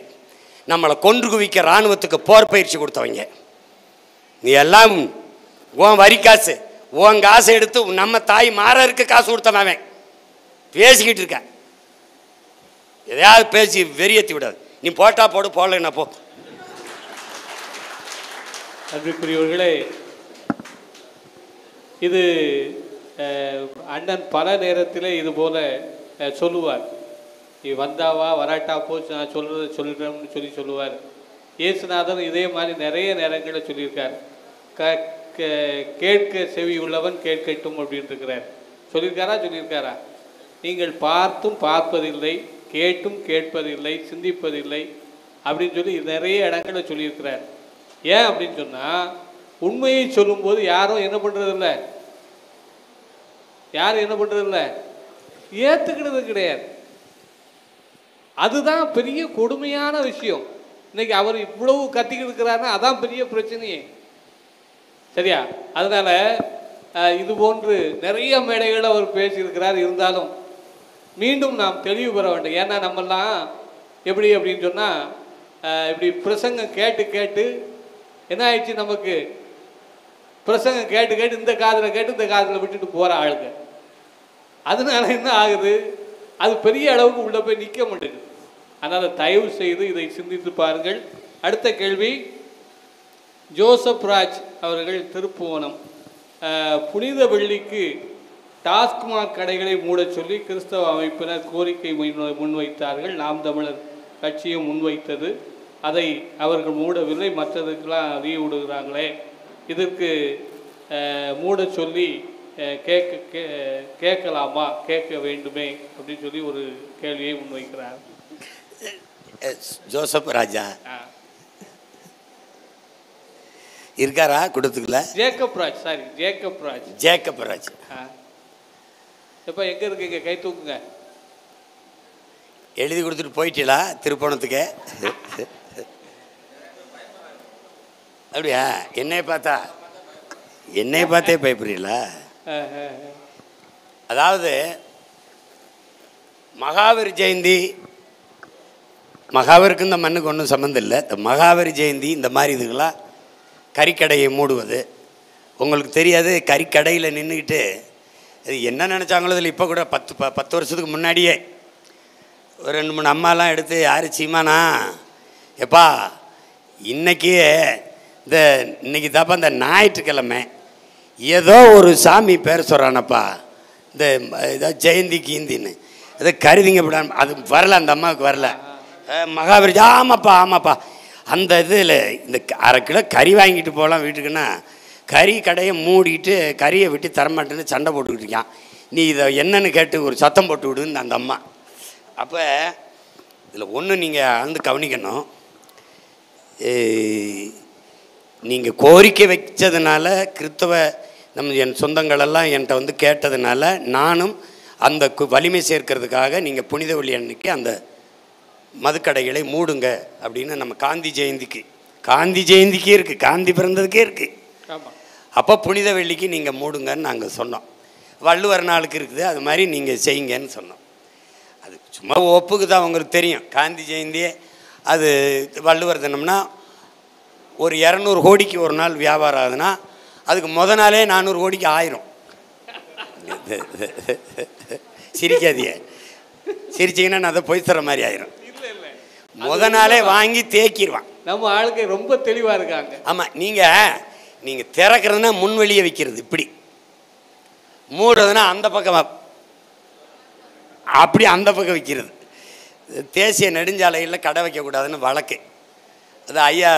நம்மளை கொன்று குவிக்க இராணுவத்துக்கு போர் பயிற்சி கொடுத்தவங்க. நீ எல்லாம் உன் வரி காசு, உன் காசை எடுத்து நம்ம தாய் மாறருக்கு காசு கொடுத்தவன் பேசிக்கிட்டு இருக்க. எதையாவது பேசி வெறியேற்றி விடாது. நீ போட்டா போடு, போடலைன்னா போ. அன்பிற்குரியவர்களே, இது அண்ணன் பல நேரத்தில் இது போல சொல்லுவார். நீ வந்தாவா வராட்டா போச்சு, நான் சொல்கிறேன்னு சொல்லுவார். இயேசுநாதன் இதே மாதிரி நிறைய நேரங்களில் சொல்லியிருக்கார். கேட்க செவி உள்ளவன் கேட்கட்டும் அப்படின்னு இருக்கிறார். சொல்லியிருக்காரா? நீங்கள் பார்த்தும் பார்ப்பதில்லை, கேட்டும் கேட்பதில்லை, சிந்திப்பதில்லை அப்படின்னு சொல்லி நிறைய இடங்களில் சொல்லியிருக்கிறார். ஏன் அப்படின்னு சொன்னால், உண்மையை சொல்லும்போது யாரும் என்ன பண்ணுறதில்ல, ஏற்றுக்கிறது கிடையாது. அதுதான் பெரிய கொடுமையான விஷயம். இன்னைக்கு அவர் இவ்வளவு கத்திக்கிட்டு இருக்கிறாருன்னா அதான் பெரிய பிரச்சனையே. சரியா? அதனால இது போன்று நிறைய மேடைகள் அவர் பேசியிருக்கிறார். இருந்தாலும் மீண்டும் நாம் தெளிவு பெற வேண்டும். ஏன்னா நம்மெல்லாம் எப்படி அப்படின்னு சொன்னால், இப்படி பிரசங்கம் கேட்டு கேட்டு என்ன ஆயிடுச்சு, நமக்கு பிரசங்கம் கேட்டு கேட்டு இந்த காதில் கேட்டு இந்த காதில் விட்டுட்டு போகிற ஆளுங்க. அதனால என்ன ஆகுது, அது பெரிய அளவுக்கு உள்ளே போய் நிற்க மாட்டேங்குது. அதனால் தயவு செய்து இதை சிந்தித்து பாருங்கள். அடுத்த கேள்வி, ஜோசப் ராஜ் அவர்கள், திருப்புவனம். புனித வெள்ளிக்கு டாஸ்மாக் கடைகளை மூடச் சொல்லி கிறிஸ்தவ அமைப்பினர் கோரிக்கை முன்வைத்தார்கள். நாம் தமிழர் கட்சியும் முன்வைத்தது. அதை அவர்கள் மூடவில்லை, மற்றதுக்கெல்லாம் அறிய விடுகிறாங்களே, இதற்கு மூட சொல்லி கேட்கலாமா, கேட்க வேண்டுமே அப்படின்னு சொல்லி ஒரு கேள்வியை முன்வைக்கிறார். ஜோசப் ராஜா இருக்காரா கூட்டத்துக்குள்ள? ஜேக்கப் ராஜ். எப்ப எங்க இருக்கீங்க? கை தூக்குங்க. எழுதி கொடுத்துட்டு போயிட்டீங்களா திருப்பணத்துக்கு? அப்படியா? என்னைய பார்த்தே பயப்படுறீங்களா? அதாவது மகாவீர் ஜெயந்தி, மகாவீருக்கு இந்த மண்ணுக்கு ஒன்றும் சம்மந்தம் இல்லை. இந்த மகாவீர் ஜெயந்தி இந்த மாதிரி இதுக்கெல்லாம் கறிக்கடையை மூடுவது உங்களுக்கு தெரியாது. கறிக்கடையில் நின்றுக்கிட்டு இது என்ன நினச்சாங்களோ இதில். இப்போ கூட 10 வருஷத்துக்கு முன்னாடியே ஒரு 2-3 அம்மாலாம் எடுத்து, யார் சீமானா எப்பா இன்னைக்கு தாப்பா இந்த ஞாயிற்றுக்கிழமை ஏதோ ஒரு சாமி பேர் சொல்கிறானப்பா, இந்த ஏதோ ஜெயந்தி கீந்தின்னு ஏதோ கருதிங்கப்படாம, அது வரல, அந்த அம்மாவுக்கு வரல. மகாவீர் ஆமாப்பா அந்த இதில் இந்த 1/2 கிலோ கறி வாங்கிட்டு போகலாம் வீட்டுக்குன்னா, கறி கடையை மூடிட்டு கறியை விட்டு தரமாட்டேன்னு சண்டை போட்டுக்கிட்டு இருக்கான். நீ இதை என்னன்னு கேட்டு ஒரு சத்தம் போட்டு விடுன்னு அந்த அம்மா. அப்போ இதில் ஒன்று நீங்கள் கவனிக்கணும். நீங்கள் கோரிக்கை வச்சதுனால கிறிஸ்தவ என் சொந்தங்களெல்லாம் என்கிட்ட கேட்டதுனால நானும் அந்த வலிமை சேர்க்கிறதுக்காக நீங்கள் புனித வெள்ளி அன்னைக்கு அந்த மதுக்கடைகளை மூடுங்க அப்படின்னு நம்ம காந்தி ஜெயந்திக்கு இருக்குது, காந்தி பிறந்ததுக்கே இருக்குது. அப்போ புனித வெள்ளிக்கு நீங்கள் மூடுங்கன்னு நாங்கள் சொன்னோம். வள்ளுவர் நாளுக்கு இருக்குது, அது மாதிரி நீங்கள் செய்யுங்கன்னு சொன்னோம். அது சும்மா ஒப்புக்கு தான் அவங்களுக்கு தெரியும். காந்தி ஜெயந்தியே அது வள்ளுவர் தினம்னா ஒரு 200 கோடிக்கு ஒரு நாள் வியாபாரம் ஆகுதுன்னா அதுக்கு நாளே 400 கோடிக்கு ஆயிரும். சிரிக்காதிய, சிரிச்சிங்கன்னா நான் அதை போய் தர மாதிரி ஆயிரும். நாளே வாங்கி தேக்கிடுவான். நம்ம ஆளுக்கு ரொம்ப தெளிவாக இருக்காங்க. ஆமாம், நீங்கள் திறக்கிறதுனா முன்வெளியே வைக்கிறது, இப்படி மூடுறதுனா அந்த பக்கம் அப்படி அந்த பக்கம் வைக்கிறது. தேசிய நெடுஞ்சாலைகளில் கடை வைக்கக்கூடாதுன்னு வழக்கு அது ஐயா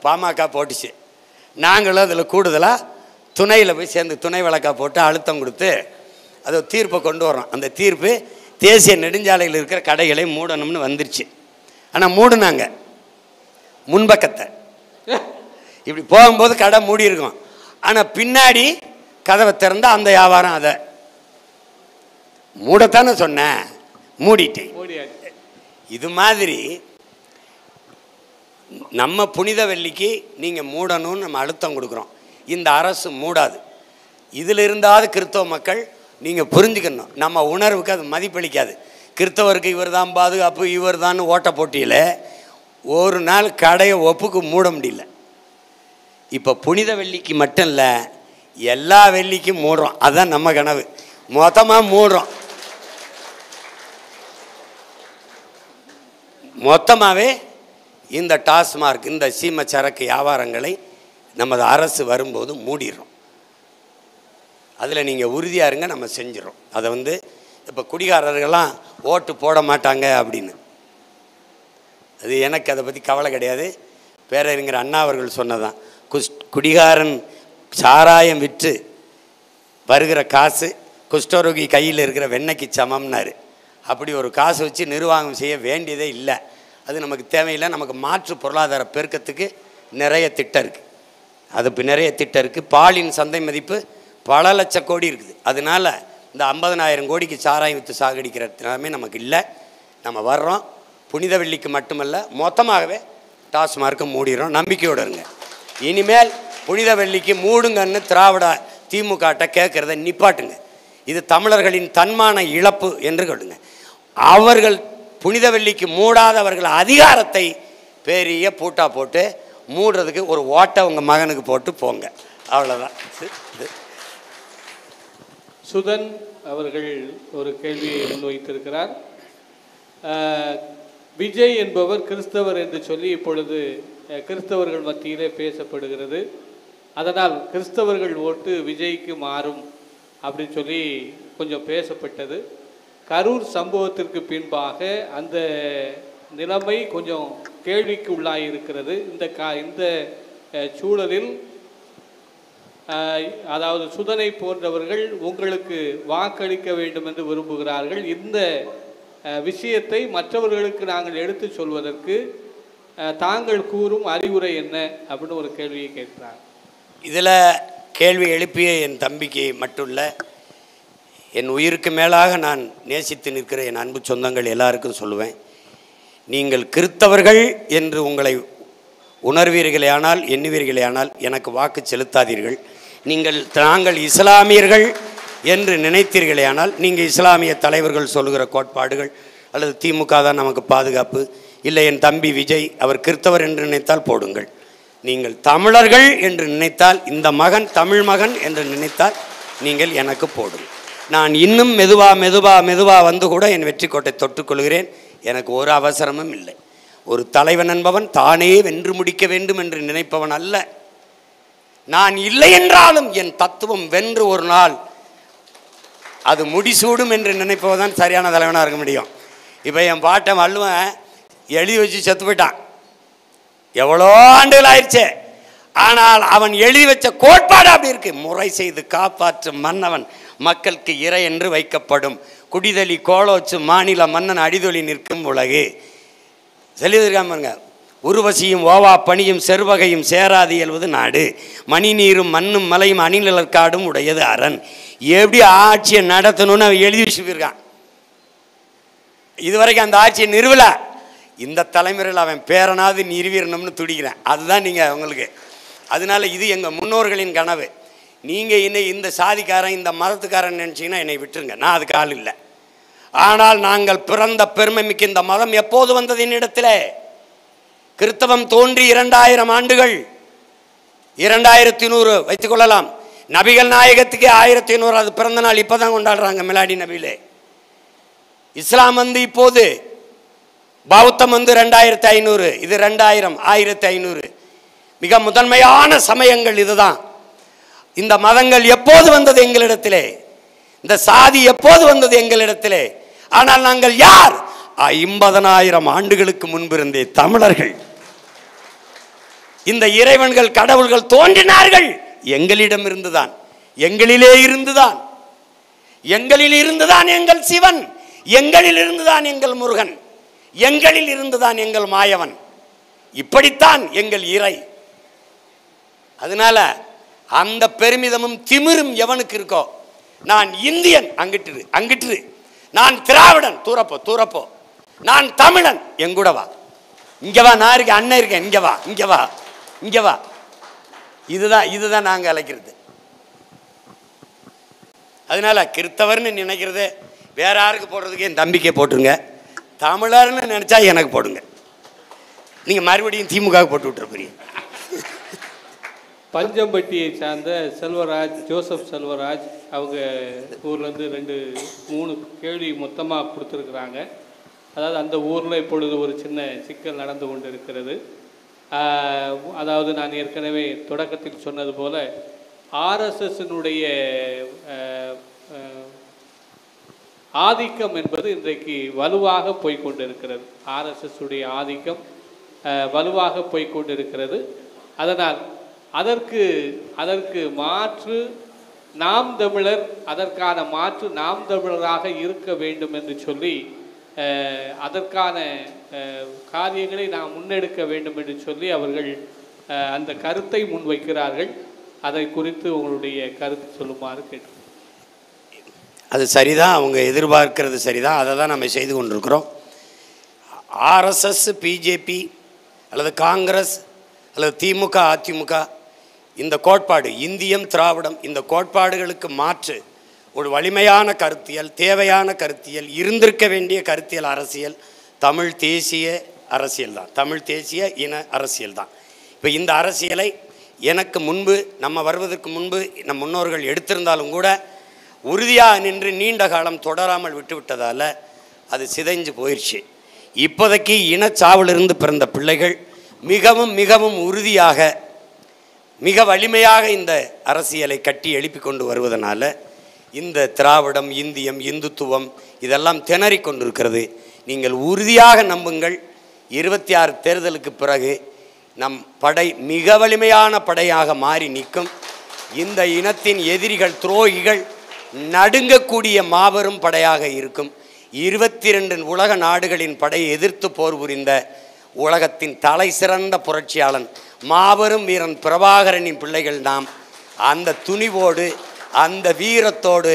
பாமக போட்டுச்சு. நாங்களும் அதில் கூடுதலாக துணையில் போய் சேர்ந்து துணை வழக்காக போட்டு அழுத்தம் கொடுத்து அதை தீர்ப்பை கொண்டு வரோம். அந்த தீர்ப்பு தேசிய நெடுஞ்சாலையில் இருக்கிற கடைகளை மூடணும்னு வந்துருச்சு. ஆனால் மூடுனாங்க முன்பக்கத்தை, இப்படி போகும்போது கடை மூடி இருக்கும். ஆனால் பின்னாடி கதவை திறந்தா அந்த வியாபாரம் அதை மூடத்தானே சொன்னேன், மூடிட்டேன். இது மாதிரி நம்ம புனித வெள்ளிக்கு நீங்கள் மூடணும்னு நம்ம அழுத்தம் கொடுக்குறோம். இந்த அரசு மூடாது. இதில் இருந்தாவது கிறிஸ்தவ மக்கள் நீங்கள் புரிஞ்சுக்கணும், நம்ம உணர்வுக்கு அது மதிப்பளிக்காது. கிறிஸ்தவருக்கு இவர் தான் பாதுகாப்பு, இவர் தான் ஓட்ட போட்டியில் ஒரு நாள் கடையை ஒப்புக்கு மூட முடியல. இப்போ புனித வெள்ளிக்கு மட்டும் இல்லை, எல்லா வெள்ளிக்கும் மூடுறோம். அதுதான் நம்ம கனவு. மொத்தமாக மூடுறோம், மொத்தமாகவே இந்த டாஸ்மார்க் இந்த சீம சரக்கு வியாபாரங்களை நமது அரசு வரும்போது மூடிடுறோம். அதில் நீங்கள் உறுதியாக இருங்க, நம்ம செஞ்சிடறோம். அதை இப்போ குடிகாரர்கள்லாம் ஓட்டு போட மாட்டாங்க அப்படின்னு, அது எனக்கு அதை பற்றி கவலை கிடையாது. பேரறிஞர் அண்ணா அவர்கள் சொன்னதான், குடிகாரன் சாராயம் விற்று வருகிற காசு குஷ்டரோகி கையில் இருக்கிற வெண்ணெய்க்கு சமம்னாரு. அப்படி ஒரு காசு வச்சு நிர்வாகம் செய்ய வேண்டியதே இல்லை. அது நமக்கு தேவையில்லை. நமக்கு மாற்று பொருளாதார பெருக்கத்துக்கு நிறைய திட்டம் இருக்குது. அது நிறைய திட்டம் இருக்குது. பாலின் சந்தை மதிப்பு பல லட்ச கோடி இருக்குது. அதனால் இந்த 50,000 கோடிக்கு சாராயம் விற்று சாகடிக்கிற நிலைமை நமக்கு இல்லை. நம்ம வர்றோம். புனித வெள்ளிக்கு மட்டுமல்ல, மொத்தமாகவே டாஸ்மார்க்கை மூடிடுறோம். நம்பிக்கையோடு இருங்க. இனிமேல் புனித வெள்ளிக்கு மூடுங்கன்னு திராவிட திமுகட்ட கேட்குறத நிப்பாட்டுங்க. இது தமிழர்களின் தன்மான இழப்பு என்று சொல்லுங்க. அவர்கள் புனித வெள்ளிக்கு மூடாதவர்கள் அதிகாரத்தை பெரிய பூட்டா போட்டு மூடுறதுக்கு ஒரு ஓட்டை உங்கள் மகனுக்கு போட்டு போங்க, அவ்வளோதான். சுதன் அவர்கள் ஒரு கேள்வியை முன்வைத்திருக்கிறார். விஜய் என்பவர் கிறிஸ்தவர் என்று சொல்லி இப்பொழுது கிறிஸ்தவர்கள் மத்தியிலே பேசப்படுகிறது. அதனால் கிறிஸ்தவர்கள் ஓட்டு விஜய்க்கு மாறும் அப்படின்னு சொல்லி கொஞ்சம் பேசப்பட்டது. கரூர் சம்பவத்திற்கு பின்பாக அந்த நிலைமை கொஞ்சம் கேள்விக்கு உள்ளாயிருக்கிறது. இந்த சூழலில் அதாவது சுதனை போன்றவர்கள் உங்களுக்கு வாக்களிக்க வேண்டும் என்று விரும்புகிறார்கள். இந்த விஷயத்தை மற்றவர்களுக்கு நாங்கள் எடுத்து சொல்வதற்கு தாங்கள் கூறும் அறிவுரை என்ன அப்படின்னு ஒரு கேள்வியை கேட்கிறார். இதில் கேள்வி எழுப்பிய என் தம்பிக்கு மட்டும் இல்லை, என் உயிருக்கு மேலாக நான் நேசித்து நிற்கிற என் அன்பு சொந்தங்கள் எல்லாருக்கும் சொல்லுவேன், நீங்கள் கிறிஸ்தவர்கள் என்று உங்களை உணர்வீர்களே ஆனால் எண்ணுவீர்களே ஆனால் எனக்கு வாக்கு செலுத்தாதீர்கள். நாங்கள் இஸ்லாமியர்கள் என்று நினைத்தீர்களே ஆனால் நீங்கள் இஸ்லாமிய தலைவர்கள் சொல்லுகிற கோட்பாடுகள் அல்லது திமுக தான் நமக்கு பாதுகாப்பு, இல்லை என் தம்பி விஜய் அவர் கிறிஸ்தவர் என்று நினைத்தால் போடுங்கள். நீங்கள் தமிழர்கள் என்று நினைத்தால், இந்த மகன் தமிழ் மகன் என்று நினைத்தால் நீங்கள் எனக்கு போடுங்கள். நான் இன்னும் மெதுவாக வந்து கூட என் வெற்றி கோட்டை தொட்டுக்கொள்கிறேன். எனக்கு ஒரு அவசரமும் இல்லை. ஒரு தலைவன் என்பவன் தானே வென்று முடிக்க வேண்டும் என்று நினைப்பவன் அல்ல. நான் இல்லை என்றாலும் என் தத்துவம் வென்று ஒரு நாள் அது முடிசூடும் என்று நினைப்பவன் சரியான தலைவனாக இருக்க முடியும். இப்போ என் பாட்டன் வள்ளுவன் எழுதி வச்சு செத்து போயிட்டான், எவ்வளோ ஆண்டுகள் ஆயிடுச்சு. ஆனால் அவன் எழுதி வச்ச கோட்பாடு அப்படி இருக்கு. முறை செய்து காப்பாற்றும் மன்னவன் மக்களுக்கு இறை என்று வைக்கப்படும், குடிதலி கோலோச்சு மாநில மன்னன் அடிதொலி நிற்கும் உலகு சொல்லியிருக்காமங்க. உருவசியும் ஓவா பணியும் செருவகையும் சேராது இயல்வது நாடு, மணி நீரும் மண்ணும் மலையும் அணிநிழற்காடும் உடையது அரண். எப்படி ஆட்சியை நடத்தணும்னு அவன் எழுதி வச்சுருக்கான். இதுவரைக்கும் அந்த ஆட்சியை நிறுவல. இந்த தலைமுறையில் அவன் பேரனாவது நிறுவிடணும்னு துடிக்கிறேன். அதுதான் நீங்கள் அவங்களுக்கு. அதனால இது எங்கள் முன்னோர்களின் கனவு. நீங்கள் என்னை இந்த சாதிக்காரன் இந்த மதத்துக்காரன் நினச்சிங்கன்னா என்னை விட்டுருங்க, நான் அதுக்கு ஆள் இல்லை. ஆனால் நாங்கள் பிறந்த பெருமை மிக்க இந்த மதம் எப்போது வந்தது என்னிடத்திலே? கிறிஸ்தவம் தோன்றி 2000 ஆண்டுகள், 2100 வைத்துக் கொள்ளலாம். நபிகள் நாயகத்துக்கு 1100 பிறந்த நாள் இப்பதான் கொண்டாடுறாங்க மிலாடி நபியிலே. இஸ்லாம் வந்து இப்போது, பௌத்தம் வந்து 2500, இது 2000, 1500. மிக முதன்மையான சமயங்கள் இதுதான். இந்த மதங்கள் எப்போது வந்தது எங்களிடத்திலே? இந்த சாதி எப்போது வந்தது எங்களிடத்திலே? ஆனால் நாங்கள் யார்? 50,000 ஆண்டுகளுக்கு முன்பிருந்தே தமிழர்கள். இந்த இறைவன்கள் கடவுள்கள் தோன்றினார்கள் எங்களிடம் இருந்துதான், எங்களிலே இருந்துதான். எங்களில் இருந்துதான் எங்கள் சிவன், எங்களில் இருந்துதான் எங்கள் முருகன், எங்களில் இருந்துதான் எங்கள் மாயவன். இப்படித்தான் எங்கள் இறை. அதனால அந்த பெருமிதமும் திமிரும் எவனுக்கு இருக்கோ, நான் இந்தியன் அங்கிட்டு அங்கிட்டு, நான் திராவிடன் தூரப்போ தூரப்போ, நான் தமிழன் எங்கூட வா, இங்க வா, நான் இருக்கேன், அண்ணன் இருக்கேன், இங்க வா இங்க வா இங்க வா. இதுதான் நாங்கள் அழைக்கிறது. அதனால கிறிஸ்தவர்னு நினைக்கிறது வேற யாருக்கு போடுறதுக்கு என் தம்பிக்கே போட்டுருங்க. தமிழர்னு நினைச்சா எனக்கு போடுங்க. நீங்க மறுபடியும் திமுக போட்டு விட்டுருப்பீங்க. பஞ்சம்பட்டியை சார்ந்த செல்வராஜ், ஜோசப் செல்வராஜ், அவங்க ஊர்லேருந்து 2-3 கேள்வி மொத்தமாக கொடுத்துருக்குறாங்க. அதாவது அந்த ஊரில் இப்பொழுது ஒரு சின்ன சிக்கல் நடந்து கொண்டு இருக்கிறது. அதாவது நான் ஏற்கனவே தொடக்கத்தில் சொன்னது போல் ஆர்எஸ்எஸ்னுடைய ஆதிக்கம் என்பது இன்றைக்கு வலுவாக போய்கொண்டிருக்கிறது. ஆர்எஸ்எஸ் உடைய ஆதிக்கம் வலுவாக போய்கொண்டிருக்கிறது. அதனால் அதற்கு மாற்று நாம் தமிழர், அதற்கான மாற்று நாம் தமிழராக இருக்க வேண்டும் என்று சொல்லி அதற்கான காரியங்களை நாம் முன்னெடுக்க வேண்டும் என்று சொல்லி அவர்கள் அந்த கருத்தை முன்வைக்கிறார்கள். அதை குறித்து உங்களுடைய கருத்து சொல்லுமாறு கேட்டு. அது சரிதான், அவங்க எதிர்பார்க்கிறது சரிதான், அதை தான் நம்ம செய்து கொண்டிருக்கிறோம். ஆர்எஸ்எஸ், பிஜேபி அல்லது காங்கிரஸ் அல்லது திமுக, அதிமுக, இந்த கோட்பாடு இந்தியம் திராவிடம், இந்த கோட்பாடுகளுக்கு மாற்று ஒரு வலிமையான கருத்தியல், தேவையான கருத்தியல், இருந்திருக்க வேண்டிய கருத்தியல் அரசியல் தமிழ் தேசிய அரசியல் தான், தமிழ் தேசிய இன அரசியல் தான். இப்போ இந்த அரசியலை எனக்கு முன்பு, நம்ம வருவதற்கு முன்பு நம் முன்னோர்கள் எடுத்திருந்தாலும் கூட உறுதியாக நின்று நீண்ட காலம் தொடராமல் விட்டுவிட்டதால் அது சிதைஞ்சு போயிடுச்சு. இப்போதைக்கு இனச்சாவிலிருந்து பிறந்த பிள்ளைகள் மிகவும் மிகவும் உறுதியாக, மிக வலிமையாக இந்த அரசியலை கட்டி எழுப்பி கொண்டு வருவதனால இந்த திராவிடம், இந்தியம், இந்துத்துவம் இதெல்லாம் திணறி கொண்டிருக்கிறது. நீங்கள் உறுதியாக நம்புங்கள், 26 தேர்தலுக்கு பிறகு நம் படை மிக வலிமையான படையாக மாறி நிற்கும். இந்த இனத்தின் எதிரிகள், துரோகிகள் நடுங்கக்கூடிய மாபெரும் படையாக இருக்கும். 22 உலக நாடுகளின் படையை எதிர்த்து போர் புரிந்த உலகத்தின் தலை சிறந்த புரட்சியாளன் மாபெரும் வீரன் பிரபாகரனின் பிள்ளைகள் நாம். அந்த துணிவோடு, அந்த வீரத்தோடு,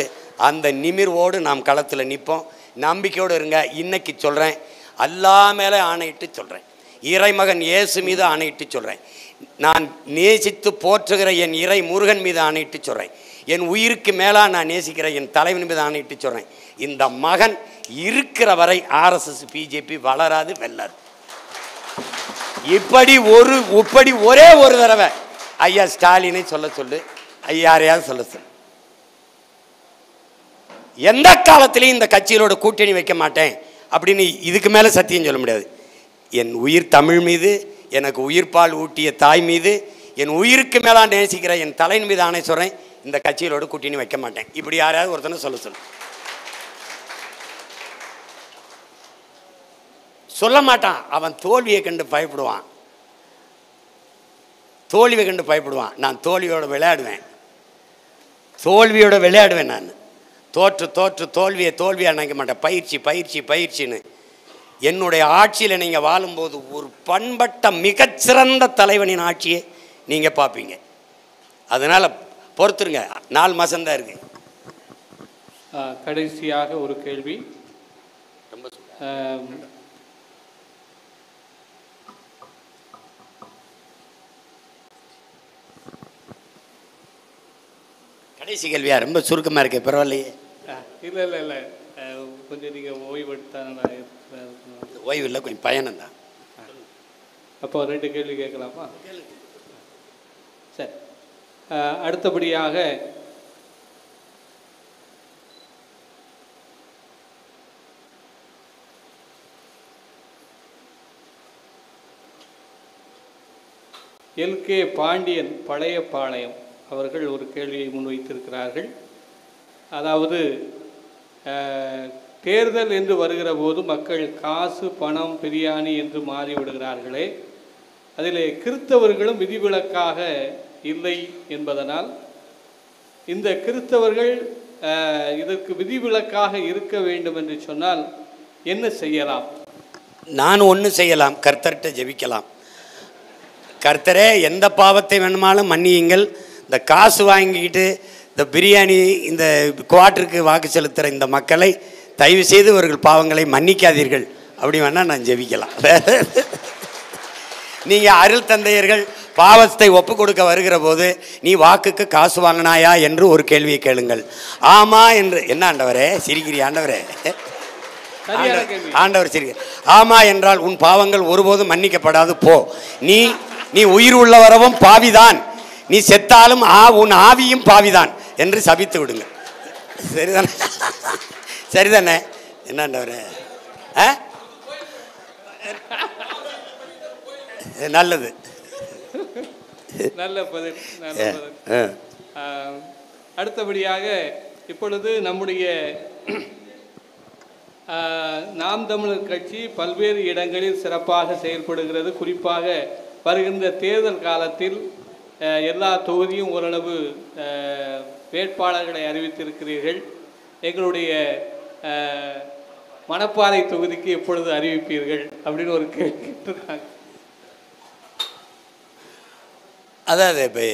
அந்த நிமிர்வோடு நாம் களத்தில் நிற்போம். நம்பிக்கையோடு இருங்க. இன்னைக்கு சொல்கிறேன், அல்லாஹ் மேலே ஆணையிட்டு சொல்கிறேன், இறைமகன் இயேசு மீது ஆணையிட்டு சொல்கிறேன், நான் நேசித்து போற்றுகிற என் இறை முருகன் மீது ஆணையிட்டு சொல்கிறேன், என் உயிருக்கு மேலாக நான் நேசிக்கிற என் தலைவன் மீது ஆணையிட்டு சொல்கிறேன், இந்த மகன் இருக்கிற வரை ஆர்எஸ்எஸ், பிஜேபி வளராது, வெல்லாது. இப்படி ஒரே ஒரு தடவை ஐயா ஸ்டாலினை சொல்ல சொல்லு, யாரையாவது சொல்ல சொல்லு. எந்த காலத்திலையும் இந்த கட்சிகளோட கூட்டணி வைக்க மாட்டேன் அப்படின்னு இதுக்கு மேலே சத்தியம் சொல்ல முடியாது. என் உயிர் தமிழ் மீது, எனக்கு உயிர்ப்பால் ஊட்டிய தாய் மீது, என் உயிருக்கு மேலே நேசிக்கிற என் தலையின் மீது ஆணை சொல்கிறேன், இந்த கட்சிகளோட கூட்டணி வைக்க மாட்டேன். இப்படி யாராவது ஒருத்தனை சொல்ல சொல்லு. சொல்ல மாட்டான். அவன் தோல்வியை கண்டு பயப்படுவான், தோல்வியை கண்டு பயப்படுவான். நான் தோல்வியோட விளையாடுவேன், தோல்வியோட விளையாடுவேன். நான் தோற்று தோல்வியாக நினைக்க மாட்டேன். பயிற்சின்னு என்னுடைய ஆட்சியில் நீங்கள் வாழும்போது ஒரு பண்பட்ட மிகச்சிறந்த தலைவனின் ஆட்சியை நீங்கள் பார்ப்பீங்க. அதனால் பொறுத்துருங்க, 4 மாதம்தான் இருக்கு. கடைசியாக ஒரு கேள்வி. கடைசி கேள்வியா? ரொம்ப சுருக்கமாக இருக்கு, பரவாயில்லையே. இல்லை கொஞ்சம் நீங்கள் ஓய்வு எடுத்தாங்க. ஓய்வு இல்லை, கொஞ்சம் பயணம்தான். அப்போ 2 கேள்வி கேட்கலாமா? சரி. அடுத்தபடியாக எல்கே பாண்டியன் பழையபாளையம் அவர்கள் ஒரு கேள்வியை முன்வைத்திருக்கிறார்கள். அதாவது தேர்தல் என்று வருகிற போது மக்கள் காசு, பணம், பிரியாணி என்று மாறிவிடுகிறார்களே, அதில் கிறித்தவர்களும் விதிவிலக்காக இல்லை என்பதனால் இந்த கிறித்தவர்கள் இதற்கு விதிவிலக்காக இருக்க வேண்டும் என்று சொன்னால் என்ன செய்யலாம்? நான் ஒன்று செய்யலாம், கர்த்தர்கிட்ட ஜெபிக்கலாம். கர்த்தரே, எந்த பாவத்தை வேணுமாலும் மன்னியுங்கள், இந்த காசு வாங்கிக்கிட்டு இந்த பிரியாணி இந்த குவார்ட்டருக்கு வாக்கு செலுத்துகிற இந்த மக்களை தயவு செய்து இவர்கள் பாவங்களை மன்னிக்காதீர்கள் அப்படி வேணால் நான் ஜெபிக்கலாம். நீங்கள் அருள் தந்தையர்கள் பாவத்தை ஒப்பு கொடுக்க வருகிற போது நீ வாக்குக்கு காசு வாங்கினாயா என்று ஒரு கேள்வியை கேளுங்கள். ஆமா என்று. என்ன ஆண்டவரே சிரிக்கிறீ? ஆண்டவரே ஆண்டவர் சிரிக்க. ஆமா என்றால் உன் பாவங்கள் ஒருபோதும் மன்னிக்கப்படாது, போ. நீ உயிர் உள்ள வரவும் பாவிதான், நீ செத்தாலும் உன் ஆவியும் பாவிதான் என்று சபித்து விடுங்க. சரிதானே? சரிதானே? என்னண்டவரே? நல்லது, நல்ல பதில். அடுத்தபடியாக இப்பொழுது நம்முடைய நாம் தமிழர் கட்சி பல்வேறு இடங்களில் சிறப்பாக செயல்படுகிறது. குறிப்பாக வருகின்ற தேர்தல் காலத்தில் எல்லா தொகுதியும் ஓரளவு வேட்பாளர்களை அறிவித்திருக்கிறீர்கள். எங்களுடைய மணப்பாறை தொகுதிக்கு எப்பொழுது அறிவிப்பீர்கள் அப்படின்னு ஒரு கேள்வி கேட்டிருக்காங்க. அதாவது இப்போ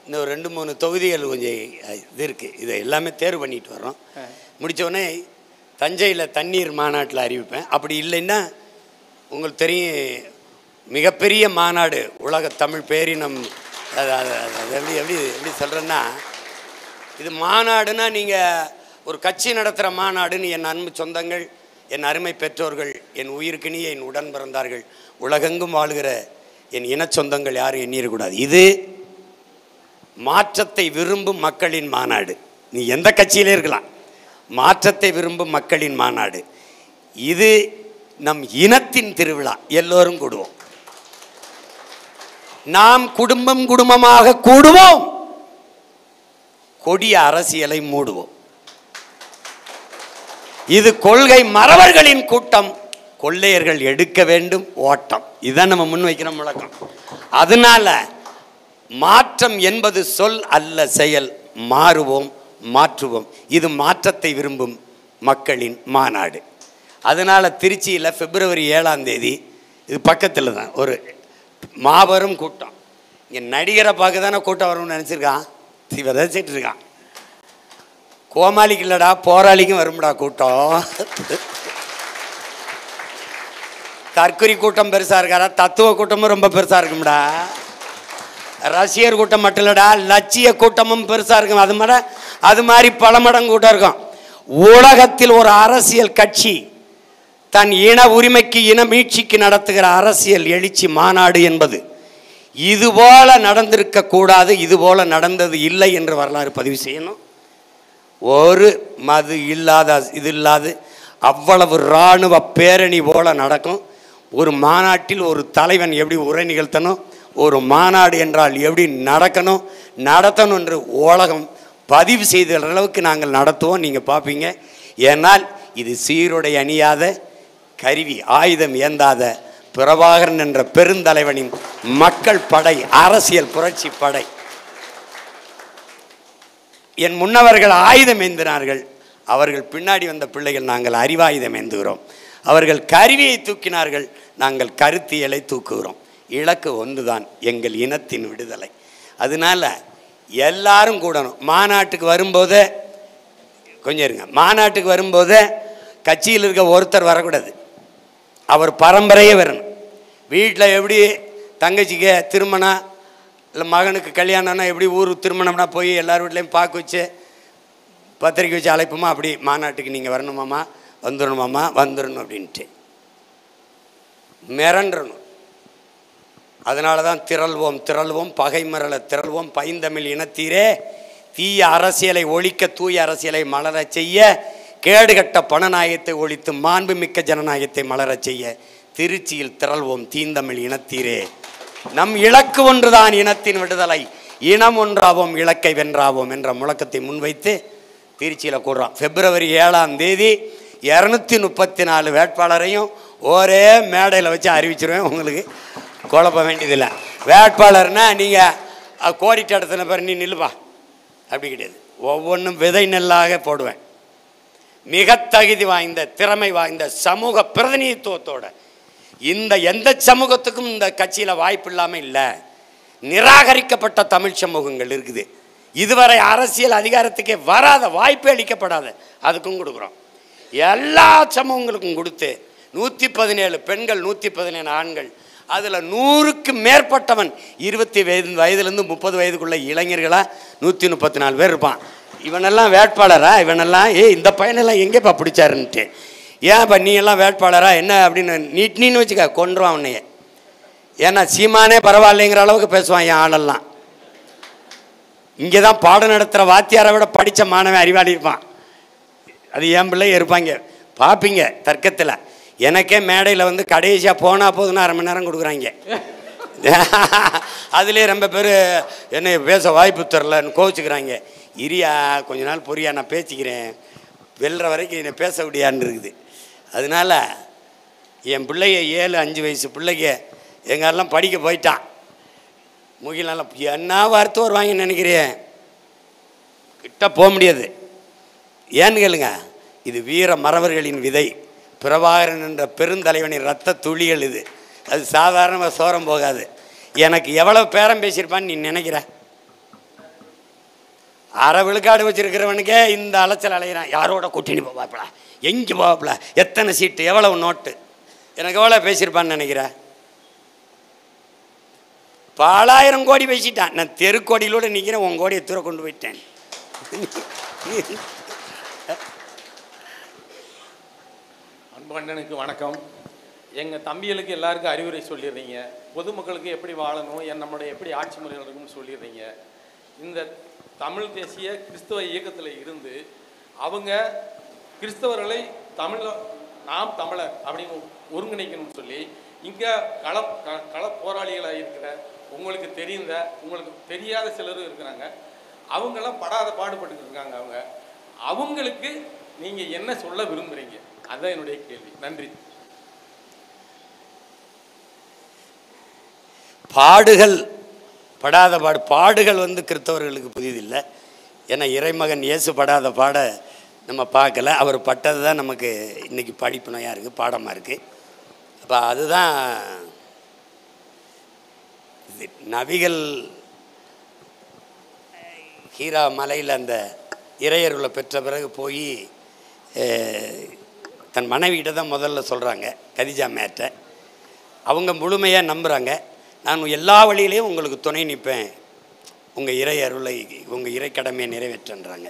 இன்னும் 2-3 தொகுதிகள் கொஞ்சம் இது இருக்குது, இதை எல்லாமே தேர்வு பண்ணிட்டு வர்றோம். முடித்தோடனே தஞ்சையில் தண்ணீர் மாநாட்டில் அறிவிப்பேன். அப்படி இல்லைன்னா உங்களுக்கு தெரியும், மிகப்பெரிய மாநாடு உலக தமிழ் பேரினம். எப்படி எப்படி எப்படி சொல்கிறேன்னா, இது மாநாடுனா நீங்கள் ஒரு கட்சி நடத்துகிற மாநாடுன்னு என் அன்பு சொந்தங்கள், என் அருமை பெற்றோர்கள், என் உயிருக்கினிய என் உடன் பிறந்தார்கள், உலகெங்கும் வாழ்கிற என் இன சொந்தங்கள் யாரும் எண்ணிடக்கூடாது. இது மாற்றத்தை விரும்பும் மக்களின் மாநாடு. நீ எந்த கட்சியிலே இருக்கலாம், மாற்றத்தை விரும்பும் மக்களின் மாநாடு இது. நம் இனத்தின் திருவிழா. எல்லோரும் கூடுவோம், நாம் குடும்பம் குடும்பமாக கூடுவோம், கொடிய அரசியலை மூடுவோம். இது கொள்கை மறவர்களின் கூட்டம், கொள்ளையர்கள் எடுக்க வேண்டும் ஓட்டம். இதுதான் நம்ம முன்வைக்கிற முழக்கம். அதனால மாற்றம் என்பது சொல் அல்ல, செயல். மாறுவோம், மாற்றுவோம். இது மாற்றத்தை விரும்பும் மக்களின் மாநாடு. அதனால திருச்சியில் பிப்ரவரி 7ஆம் தேதி, இது பக்கத்தில் தான், ஒரு மாபெரும் கூட்டம். இங்கே நடிகரை பார்க்க தானே கூட்டம் வரும்னு நினச்சிருக்கான், விதைச்சிட்டு இருக்கான். கோமாளிக்கு இல்லடா, போராளிக்கும் வரும்டா கூட்டம். தற்கொலை கூட்டம் பெருசாக இருக்காரா, தத்துவ கூட்டமும் ரொம்ப பெருசாக இருக்கும்டா. ரசிகர் கூட்டம் மட்டும் இல்லடா, லட்சிய கூட்டமும் பெருசாக இருக்கும். அது மாதிரி பல மடங்கு கூட்டம் இருக்கும். உலகத்தில் ஒரு அரசியல் கட்சி தன் இன உரிமைக்கு, இன மீட்சிக்கு நடத்துகிற அரசியல் எழுச்சி மாநாடு என்பது இதுபோல நடந்திருக்க கூடாது, இதுபோல நடந்தது இல்லை என்று வரலாறு பதிவு செய்யணும். ஒரு மது இல்லாத, இது இல்லாது அவ்வளவு இராணுவ பேரணி போல நடக்கும். ஒரு மாநாட்டில் ஒரு தலைவன் எப்படி உரை நிகழ்த்தணும், ஒரு மாநாடு என்றால் எப்படி நடத்தணும் என்று உலகம் பதிவு செய்த அளவுக்கு நாங்கள் நடத்துவோம். நீங்கள் பார்ப்பீங்க. ஏன்னால் இது சீருடை அணியாத, கருவி ஆயுதம் ஏந்தாத பிரபாகரன் என்ற பெருந்தலைவனின் மக்கள் படை, அரசியல் புரட்சி படை. என் முன்னவர்கள் ஆயுதம் ஏந்தினார்கள், அவர்கள் பின்னாடி வந்த பிள்ளைகள் நாங்கள் அறிவாயுதம் ஏந்துகிறோம். அவர்கள் கருவியை தூக்கினார்கள், நாங்கள் கருத்தியலை தூக்குகிறோம். இலக்கு ஒன்றுதான், எங்கள் இனத்தின் விடுதலை. அதனால எல்லாரும் கூடணும். மாநாட்டுக்கு வரும்போது கொஞ்சம் இருங்க, மாநாட்டுக்கு வரும்போது கட்சியில் இருக்க ஒருத்தர் வரக்கூடாது, அவர் பரம்பரையே வரணும். வீட்டில் எப்படி தங்கச்சிக்கு திருமணம் இல்லை மகனுக்கு கல்யாணம்னா எப்படி ஊர் திருமணம்னா போய் எல்லார் வீட்லேயும் பார்க்க வச்சு பத்திரிக்கை வச்சு அழைப்போமா, அப்படி மாநாட்டுக்கு நீங்கள் வரணுமாம்மா, வந்துடணுமாம்மா, வந்துடணும் அப்படின்ட்டு மிரண்டணும். அதனால தான் திரள்வோம் திரள்வோம் பகை மரள திரள்வோம் பைந்தமிழ் இனத்தீரே தீய அரசியலை ஒழிக்க தூய அரசியலை மலரச் செய்ய கேடுகட்ட பணநாயகத்தை ஒழித்து மாண்புமிக்க ஜனநாயகத்தை மலரச் செய்ய திருச்சியில் திரள்வோம் தீந்தமிழ் இனத்தீரே. நம் இலக்கு ஒன்றுதான் இனத்தின் விடுதலை, இனம் ஒன்றாவோம் இலக்கை வென்றாவோம் என்ற முழக்கத்தை முன்வைத்து திருச்சியில் கூடுறோம். பிப்ரவரி 7ஆம் தேதி 234 வேட்பாளரையும் ஒரே மேடையில் வச்சு அறிவிச்சிருவேன். உங்களுக்கு குழப்ப வேண்டியதில்லை. வேட்பாளர்னா நீங்கள் கோரிட்ட இடத்துல பேர் நீ நில்லுவா அப்படி கிடையாது. ஒவ்வொன்றும் விதை நெல்லாக போடுவேன். மிக தகுதி வாய்ந்த திறமை வாய்ந்த சமூக பிரதிநிதித்துவத்தோட எந்த சமூகத்துக்கும் இந்த கட்சியில் வாய்ப்பு இல்லாமல் இல்லை. நிராகரிக்கப்பட்ட தமிழ் சமூகங்கள் இருக்குது, இதுவரை அரசியல் அதிகாரத்துக்கே வராத, வாய்ப்பே அளிக்கப்படாத, அதுக்கும் கொடுக்குறோம். எல்லா சமூகங்களுக்கும் கொடுத்து 117 பெண்கள் 117 ஆண்கள், அதில் 100க்கு மேற்பட்டவன் 20 வயதுலேருந்து 30 வயதுக்குள்ள இளைஞர்களாக 134 பேர் இருப்பான். இவனெல்லாம் வேட்பாளரா? இவனெல்லாம் இந்த பையனெல்லாம் எங்கேப்பா பிடிச்சாருன்ட்டு. ஏன்ப்பா நீ எல்லாம் வேட்பாளரா என்ன அப்படின்னு நீன்னு வச்சுக்க கொன்றுவான் உன்னைய. ஏன்னா சீமானே பரவாயில்லைங்கிற அளவுக்கு பேசுவான் என் ஆளெல்லாம். இங்கே தான் பாடம் நடத்துகிற வாத்தியாரை விட படித்த மாணவன் அறிவாளி இருப்பான். அது என் பிள்ளை இருப்பாங்க, பார்ப்பீங்க தர்க்கத்தில். எனக்கே மேடையில் வந்து கடைசியாக போனால் போதுன்னா 1/2 மணி நேரம் கொடுக்குறாங்க. அதுலேயே ரொம்ப பேர் என்னை பேச வாய்ப்பு தரலன்னு கோவிச்சுக்கிறாங்க. இரியா கொஞ்ச நாள் பொரியா நான் பேசிக்கிறேன், வெல்ற வரைக்கும் என்னை பேச விடியான்னு இருக்குது. அதனால் என் பிள்ளைய 7-5 வயசு பிள்ளைங்க எங்கெல்லாம் படிக்க போயிட்டான். முகிலெல்லாம் என்ன வார்த்தை வருவாங்கன்னு நினைக்கிறேன், கிட்ட போக முடியாது. ஏன்னு கேளுங்க, இது வீர மறவர்களின் விதை, பிரபாகரன் என்ற பெருந்தலைவனின் ரத்த துளிகள். இது அது சாதாரணமாக சோரம் போகாது. எனக்கு எவ்வளோ பேரம் பேசியிருப்பான்னு நீ நினைக்கிற? அரை விழுக்காடு வச்சுருக்கிறவனுக்கே இந்த அலைச்சல் அலைகிறான். யாரோட கூட்டின்னு போவாப்பில, எங்கே போவாப்பில, எத்தனை சீட்டு, எவ்வளவு நோட்டு, எனக்கு எவ்வளோ பேசியிருப்பான்னு நினைக்கிற? பலாயிரம் கோடி பேசிட்டான். நான் தெருக்கோடியிலோடு நிற்கிறேன், உன் கோடியை தூர கொண்டு போயிட்டேன். அன்பு அண்ணனுக்கு வணக்கம். எங்கள் தம்பிகளுக்கு எல்லாருக்கும் அறிவுரை சொல்லிடுறீங்க, பொதுமக்களுக்கு எப்படி வாழணும், நம்மளுடைய எப்படி ஆட்சி முறை நடக்கும்னு சொல்லிடுறீங்க. இந்த தமிழ் தேசிய கிறிஸ்தவ இயக்கத்தில் இருந்து அவங்க கிறிஸ்தவர்களை நாம் தமிழர் அப்படின்னு ஒருங்கிணைக்கணும்னு சொல்லி இங்கே கள போராளிகளாக இருக்கிற உங்களுக்கு தெரியாத சிலரும் இருக்கிறாங்க. அவங்களாம் படாத பாடுபட்டு இருக்காங்க. அவங்களுக்கு நீங்கள் என்ன சொல்ல விரும்புகிறீங்க? அதுதான் என்னுடைய கேள்வி. நன்றி. பாடுகள் வந்து கிறிஸ்தவர்களுக்கு புதிதில்லை. ஏன்னா இறைமகன் இயேசு படாத பாட நம்ம பார்க்கல. அவர் பட்டது தான் நமக்கு இன்றைக்கி படிப்புனையாக இருக்குது, பாடமாக இருக்குது. அப்போ அதுதான் நபிகள் ஹீரா மலையில் அந்த இறையருளை பெற்ற பிறகு போய் தன் மனைவிகிட்ட தான் முதல்ல சொல்கிறாங்க, கதிஜா மேட்ட. அவங்க முழுமையாக நம்புகிறாங்க, நான் எல்லா வழியிலையும் உங்களுக்கு துணை நிற்பேன், உங்கள் இறை அருளை உங்கள் இறை கடமையை நிறைவேற்றன்றாங்க.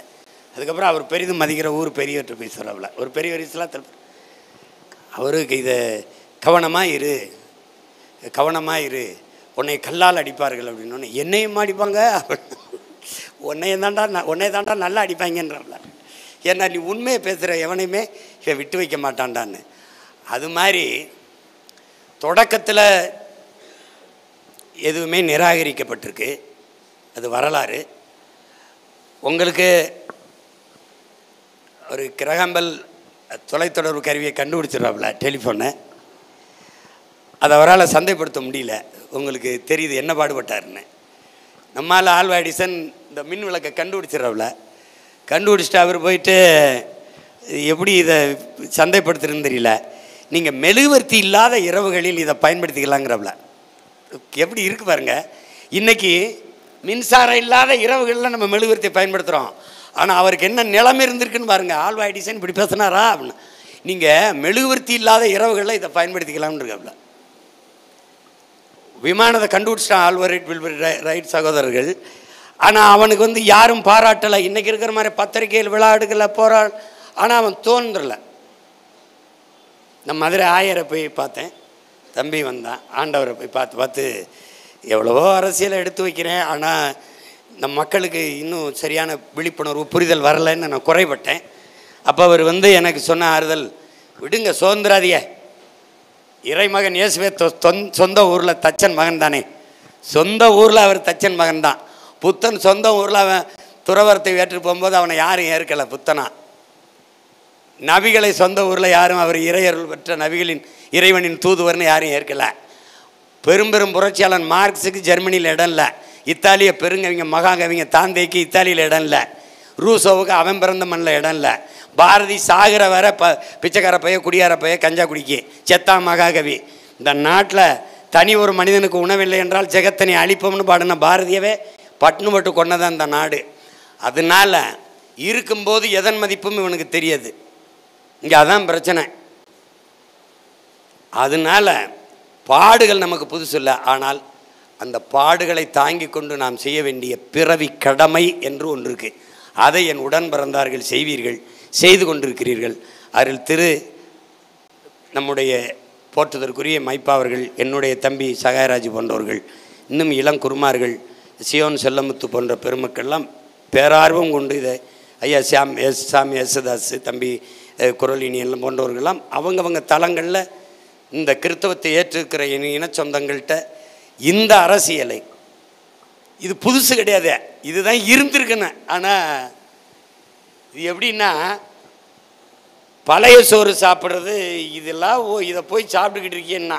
அதுக்கப்புறம் அவர் பெரிதும் மதிக்கிற ஊர் பெரியவற்றை போய் சொல்ல ஒரு பெரியவர் இஸ்லாத்தில் அவருக்கு இதை கவனமாக இரு உன்னை கல்லால் அடிப்பார்கள் அப்படின்னு. என்னையும் அடிப்பாங்க, உன்னையை தாண்டா நல்லா அடிப்பாங்கன்றல. ஏன்னா நீ உண்மையை பேசுகிற எவனையுமே இதை விட்டு வைக்க மாட்டான்டான்னு. அது மாதிரி தொடக்கத்தில் எதுவுமே நிராகரிக்கப்பட்டிருக்கு, அது வரலாறு. உங்களுக்கு ஒரு கிரகம்பல் தொலைத்தொடர்பு கருவியை கண்டுபிடிச்சிடுறாப்புல, டெலிஃபோனை. அதை அவரால் சந்தைப்படுத்த முடியல. உங்களுக்கு தெரியுது என்ன பாடுபட்டாருன்னு. நம்மால் ஆல்வா எடிசன் இந்த மின் விளக்கை கண்டுபிடிச்சிடறாப்புல. கண்டுபிடிச்சிட்டு அவர் போயிட்டு எப்படி இதை சந்தைப்படுத்துறதுன்னு தெரியல, நீங்கள் மெழுகுவர்த்தி இல்லாத இரவுகளில் இதை பயன்படுத்திக்கலாங்கிறப்பல. எப்படி இருக்கு பாருங்க. இன்றைக்கி மின்சாரம் இல்லாத இரவுகளில் நம்ம மெழுகுவர்த்தியை பயன்படுத்துகிறோம். ஆனால் அவருக்கு என்ன நிலைமை இருந்திருக்குன்னு பாருங்கள். ஆல்வா எடிசன் இப்படி பேசினாரா அப்படின்னு. நீங்கள் மெழுகுவர்த்தி இல்லாத இரவுகளில் இதை பயன்படுத்திக்கலாம்னு இருக்காப்புல. விமானத்தை கண்டுபிடிச்சிட்டான் ஆல்வரைட் வில்பர் ரைட் சகோதரர்கள். ஆனால் அவனுக்கு வந்து யாரும் பாராட்டலை. இன்றைக்கி இருக்கிற மாதிரி பத்திரிகையில் விளையாடுகளை ஆனால் அவன் தோன்றலை. நான் மதுரை ஆயரை போய் பார்த்தேன், தம்பி வந்தான், ஆண்டவரை போய் பார்த்து எவ்வளவோ அரசியலை எடுத்து வைக்கிறேன், ஆனால் நம் மக்களுக்கு இன்னும் சரியான விழிப்புணர்வு புரிதல் வரலைன்னு நான் குறைபட்டேன். அப்போ அவர் எனக்கு சொன்ன ஆறுதல், விடுங்க சுதந்திராதிய, இறைமகன் இயேசுவே சொந்த ஊரில் தச்சன் மகன் தானே, சொந்த ஊரில் அவர் தச்சன் மகன் தான். புத்தன் சொந்த ஊரில் அவன் துறவரத்தை ஏற்று போகும்போது அவனை யாரும் ஏற்கலை புத்தனா. நபிகளை சொந்த ஊரில் யாரும் அவர் இறையருள் பெற்ற நபிகளின் இறைவனின் தூதுவர்னு யாரும் ஏற்கலை. பெரும் புரட்சியாளன் மார்க்ஸுக்கு ஜெர்மனியில் இடம் இல்லை, இத்தாலிய பெருங்கவிங்க மகாகவிங்க தாந்தேக்கு இத்தாலியில் இடம் இல்லை, ரூசோவுக்கு அவன் பிறந்த மண்ணில் இடம் இல்லை, பாரதி சாகிற வர பிச்சைக்கார பைய குடியார பைய கஞ்சா குடிக்கி செத்தா மகாகவி. இந்த நாட்டில் தனி ஒரு மனிதனுக்கு உணவில்லை என்றால் ஜெகத்தனை அழிப்போம்னு பாடின பாரதியவே பட்டு கொண்டதான் இந்த நாடு. அதனால் இருக்கும்போது எதன் மதிப்பும் இவனுக்கு தெரியாது. இங்கே அதான் பிரச்சனை. அதனால் பாடுகள் நமக்கு புதுசு இல்லை, ஆனால் அந்த பாடுகளை தாங்கி கொண்டு நாம் செய்ய வேண்டிய பிறவி கடமை என்று ஒன்று இருக்குது. அதை என் உடன் பிறந்தார்கள் செய்வீர்கள், செய்து கொண்டிருக்கிறீர்கள். அதில் நம்முடைய போற்றுதற்குரிய மைப்பாவர்கள், என்னுடைய தம்பி சகாயராஜ் போன்றவர்கள், இன்னும் இளங்குருமார்கள், சியோன் செல்லமுத்து போன்ற பெருமக்கள்லாம் பேரார்வம் கொண்டு இதை ஐயா சாமி யேசுதாஸ், தம்பி குரலினி எல்லாம் போன்றவர்கள்லாம் அவங்கவங்க தளங்களில் இந்த கிறித்தவத்தை ஏற்றிருக்கிற இன சொந்தங்கள்கிட்ட இந்த அரசியலை, இது புதுசு கிடையாது, இதுதான் இருந்திருக்குன்னு. ஆனால் இது எப்படின்னா, பழைய சோறு சாப்பிட்றது இதெல்லாம் இதை போய் சாப்பிட்டுக்கிட்டு இருக்கேன்னா,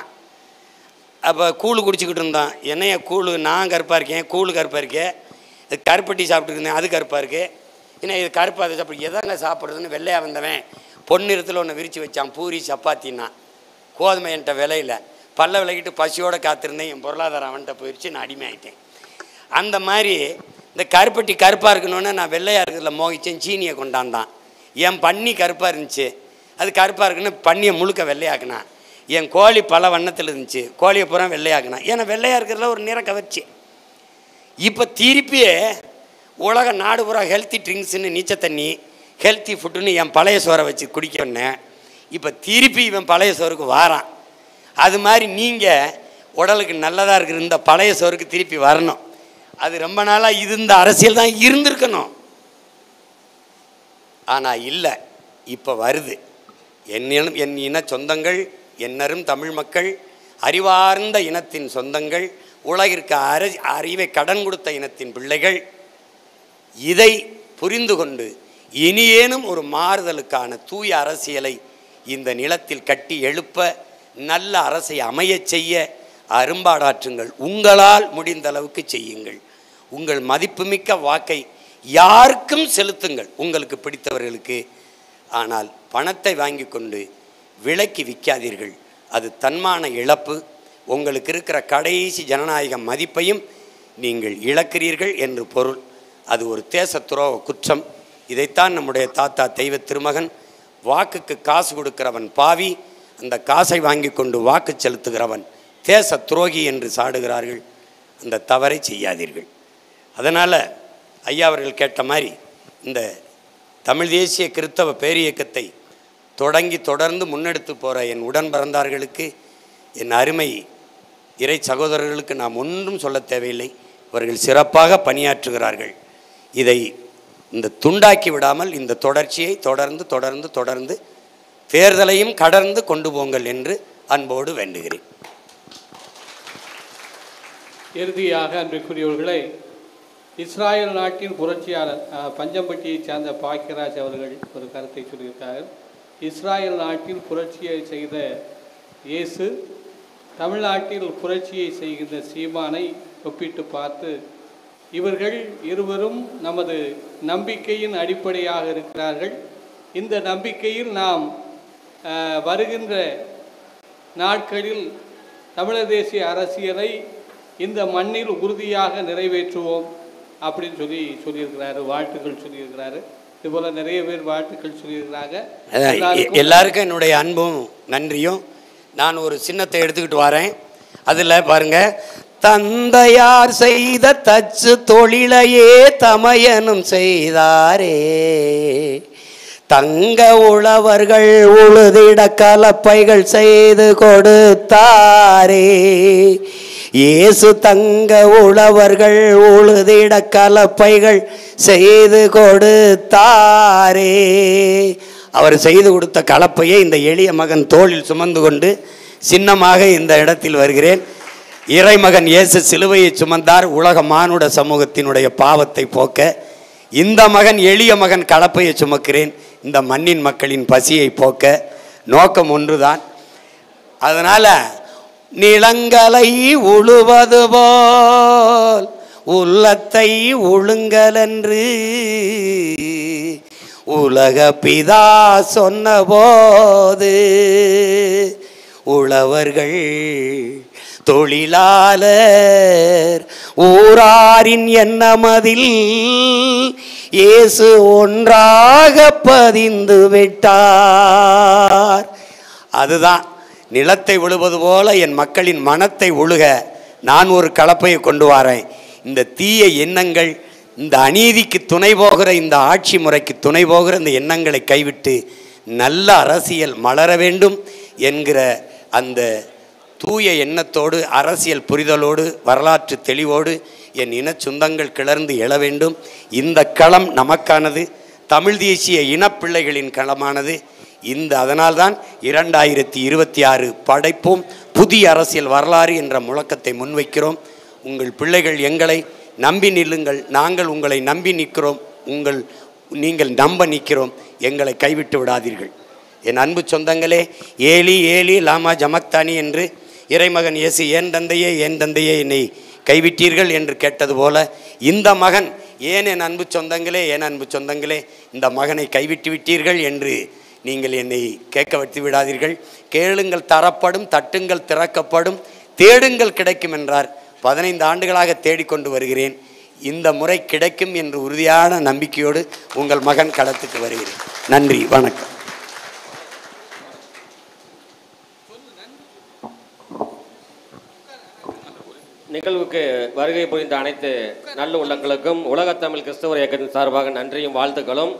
அப்போ கூழ் குடிச்சிக்கிட்டு இருந்தான், என்னைய கூழ், நான் கருப்பாக இருக்கேன், கூழ் கருப்பாக இருக்கேன், இது கருப்பட்டி சாப்பிட்டுருந்தேன், அது கருப்பாக இருக்குது, ஏன்னா இது கருப்பாக அதை சாப்பிட்டு எதாங்க சாப்பிட்றதுன்னு வெள்ளையாக வந்தவன் பொன்னிறத்தில் ஒன்று விரித்து வச்சான், பூரி சப்பாத்தின்னா. கோதுமை என்கிட்ட விலையில் பல்ல விலைக்கிட்டு பசியோடு காத்திருந்தேன், என் பொருளாதாரம் அவன்கிட்ட போயிடுச்சு, நான் அடிமை ஆகிட்டேன். அந்த மாதிரி இந்த கருப்பட்டி கருப்பாக இருக்கணுன்னு நான் வெள்ளையாக இருக்கிறதுல மோகிச்சேன், சீனியை கொண்டாந்தான். என் பன்னி கருப்பாக இருந்துச்சு, அது கருப்பாக இருக்குன்னு பன்னியை முழுக்க வெள்ளையாக்குனான். என் கோழி பல வண்ணத்தில் இருந்துச்சு, கோழியை பூரா வெள்ளையாக்குனான். ஏன்னா வெள்ளையாக இருக்கிறதுல ஒரு நிற கவர்ச்சி. இப்போ திருப்பியே உலக நாடு பூரா ஹெல்த்தி ட்ரிங்க்ஸுன்னு நீச்சல் தண்ணி, ஹெல்த்தி ஃபுட்டுன்னு என் பழைய சோறை வச்சு குடிக்கணுன்னேன். இப்போ திருப்பி இவன் பழைய சோறுக்கு வாரான். அது மாதிரி நீங்கள் உடலுக்கு நல்லதாக இருக்கிற இந்த பழைய சோறுக்கு திருப்பி வரணும். அது ரொம்ப நாளாக இந்த அரசியல் தான் இருந்திருக்கணும், ஆனால் இல்லை, இப்போ வருது. என் இன சொந்தங்கள், என்னரும் தமிழ் மக்கள், அறிவார்ந்த இனத்தின் சொந்தங்கள், உலகிற்கு அறிவை கடன் கொடுத்த இனத்தின் பிள்ளைகள் இதை புரிந்து கொண்டு இனியேனும் ஒரு மாறுதலுக்கான தூய அரசியலை இந்த நிலத்தில் கட்டி எழுப்ப, நல்ல அரசை அமையச் செய்ய அரும்பாடாற்றுங்கள். உங்களால் முடிந்த அளவுக்கு செய்யுங்கள். உங்கள் மதிப்புமிக்க வாக்கை யாருக்கும் செலுத்துங்கள், உங்களுக்கு பிடித்தவர்களுக்கு. ஆனால் பணத்தை வாங்கி கொண்டு விலைக்கு விற்காதீர்கள், அது தன்மான இழப்பு. உங்களுக்கு இருக்கிற கடைசி ஜனநாயக மதிப்பையும் நீங்கள் இழக்கிறீர்கள் என்று பொருள். அது ஒரு தேச துரோக குற்றம். இதைத்தான் நம்முடைய தாத்தா தெய்வ திருமகன், வாக்குக்கு காசு கொடுக்கிறவன் பாவி, அந்த காசை வாங்கி கொண்டு வாக்கு செலுத்துகிறவன் தேச துரோகி என்று சாடுகிறார்கள். அந்த தவறை செய்யாதீர்கள். அதனால் ஐயா அவர்கள் கேட்ட மாதிரி இந்த தமிழ் தேசிய கிறித்தவ பேரியக்கத்தை தொடர்ந்து முன்னெடுத்து போகிற என் உடன் பிறந்தார்களுக்கு, என் அருமை இறை சகோதரர்களுக்கு நாம் ஒன்றும் சொல்ல தேவையில்லை. அவர்கள் சிறப்பாக பணியாற்றுகிறார்கள். இதை இந்த துண்டாக்கி விடாமல் இந்த தொடர்ச்சியை தொடர்ந்து தேர்தலையும் கடந்து கொண்டு போங்கள் என்று அன்போடு வேண்டுகிறேன். இறுதியாக அன்பிற்குரியவர்களை, இஸ்ராயல் நாட்டின் புரட்சியாளர் பஞ்சம்பட்டியைச் சேர்ந்த பாக்கியராஜ் அவர்கள் ஒரு கருத்தை சொல்லியிருக்கார்கள். இஸ்ராயல் நாட்டில் புரட்சியை செய்த இயேசு தமிழ்நாட்டில் புரட்சியை செய்கின்ற சீமானை ஒப்பிட்டு பார்த்து, இவர்கள் இருவரும் நமது நம்பிக்கையின் அடிப்படையாக இருக்கிறார்கள். இந்த நம்பிக்கையில் நாம் வருகின்ற நாட்களில் தமிழர் தேசிய அரசியலை இந்த மண்ணில் உறுதியாக நிறைவேற்றுவோம் அப்படின்னு சொல்லியிருக்கிறாரு. வாழ்த்துக்கள் சொல்லியிருக்கிறாரு. இதுபோல் நிறைய பேர் வாழ்த்துக்கள் சொல்லியிருக்கிறாங்க. எல்லாருக்கும் என்னுடைய அன்பும் நன்றியும். நான் ஒரு சின்னத்தை எடுத்துக்கிட்டு வரேன். அதில் பாருங்க, தந்தையார் செய்த தச்சு தொழிலையே தமையனும் செய்தாரே, தங்க உழவர்கள் உழுதிட கலப்பைகள் செய்து கொடுத்தாரே. இயேசு தங்க உழவர்கள் உழுதிட கலப்பைகள் செய்து கொடுத்தாரே. அவர் செய்து கொடுத்த கலப்பையை இந்த எளிய மகன் தோளில் சுமந்து கொண்டு சின்னமாக இந்த இடத்தில் வருகிறேன். இறைமகன் இயேசு சிலுவையை சுமந்தார் உலக மானுட சமூகத்தினுடைய பாவத்தை போக்க. இந்த மகன் எளிய மகன் கலப்பையை சுமக்கிறேன் இந்த மண்ணின் மக்களின் பசியை போக்க. நோக்கம் ஒன்றுதான். அதனால் நிலங்களை உழுவது போல் உள்ளத்தை உழுங்கலென்று உலக பிதா சொன்னபோது உழவர்கள் தொழிலாளர் ஊராரின் எண்ணமதில் இயேசு ஒன்றாக பதிந்து விட்டார். அதுதான் நிலத்தை உழுவது போல என் மக்களின் மனத்தை உழுக நான் ஒரு கலப்பையை கொண்டு வரேன். இந்த தீய எண்ணங்கள், இந்த அநீதிக்கு துணை போகிற, இந்த ஆட்சி முறைக்கு துணை போகிற இந்த எண்ணங்களை கைவிட்டு நல்ல அரசியல் மலர வேண்டும் என்கிற அந்த தூய எண்ணத்தோடு, அரசியல் புரிதலோடு, வரலாற்று தெளிவோடு என் இன சொந்தங்கள் கிளர்ந்து எழ வேண்டும். இந்த களம் நமக்கானது, தமிழ் தேசிய இனப்பிள்ளைகளின் களமானது. அதனால்தான் 2026 படைப்போம் புதிய அரசியல் வரலாறு என்ற முழக்கத்தை முன்வைக்கிறோம். உங்கள் பிள்ளைகள் எங்களை நம்பி நில்லுங்கள், நாங்கள் உங்களை நம்பி நிற்கிறோம், நீங்கள் நம்ப நிற்கிறோம், எங்களை கைவிட்டு விடாதீர்கள். என் அன்பு சொந்தங்களே, ஏலி ஏலி லாமா ஜமக்தானி என்று இறைமகன் இயேசு ஏன் தந்தையே ஏன் தந்தையே என்னை கைவிட்டீர்கள் என்று கேட்டது போல இந்த மகன் ஏன் என் அன்பு சொந்தங்களே என் அன்பு சொந்தங்களே இந்த மகனை கைவிட்டு விட்டீர்கள் என்று நீங்கள் என்னை கேட்க வைத்து விடாதீர்கள். கேளுங்கள் தரப்படும், தட்டுங்கள் திறக்கப்படும், தேடுங்கள் கிடைக்கும் என்றார். 15 ஆண்டுகளாக தேடிக்கொண்டு வருகிறேன். இந்த முறை கிடைக்கும் என்று உறுதியான நம்பிக்கையோடு உங்கள் மகன் களத்துக்கு வருகிறேன். நன்றி, வணக்கம். நிகழ்வுக்கு வருகை புரிந்த அனைத்து நல்ல உள்ளங்களுக்கும் உலகத்தமிழ் கிறிஸ்தவர் இயக்கத்தின் சார்பாக நன்றியும் வாழ்த்துக்களும்.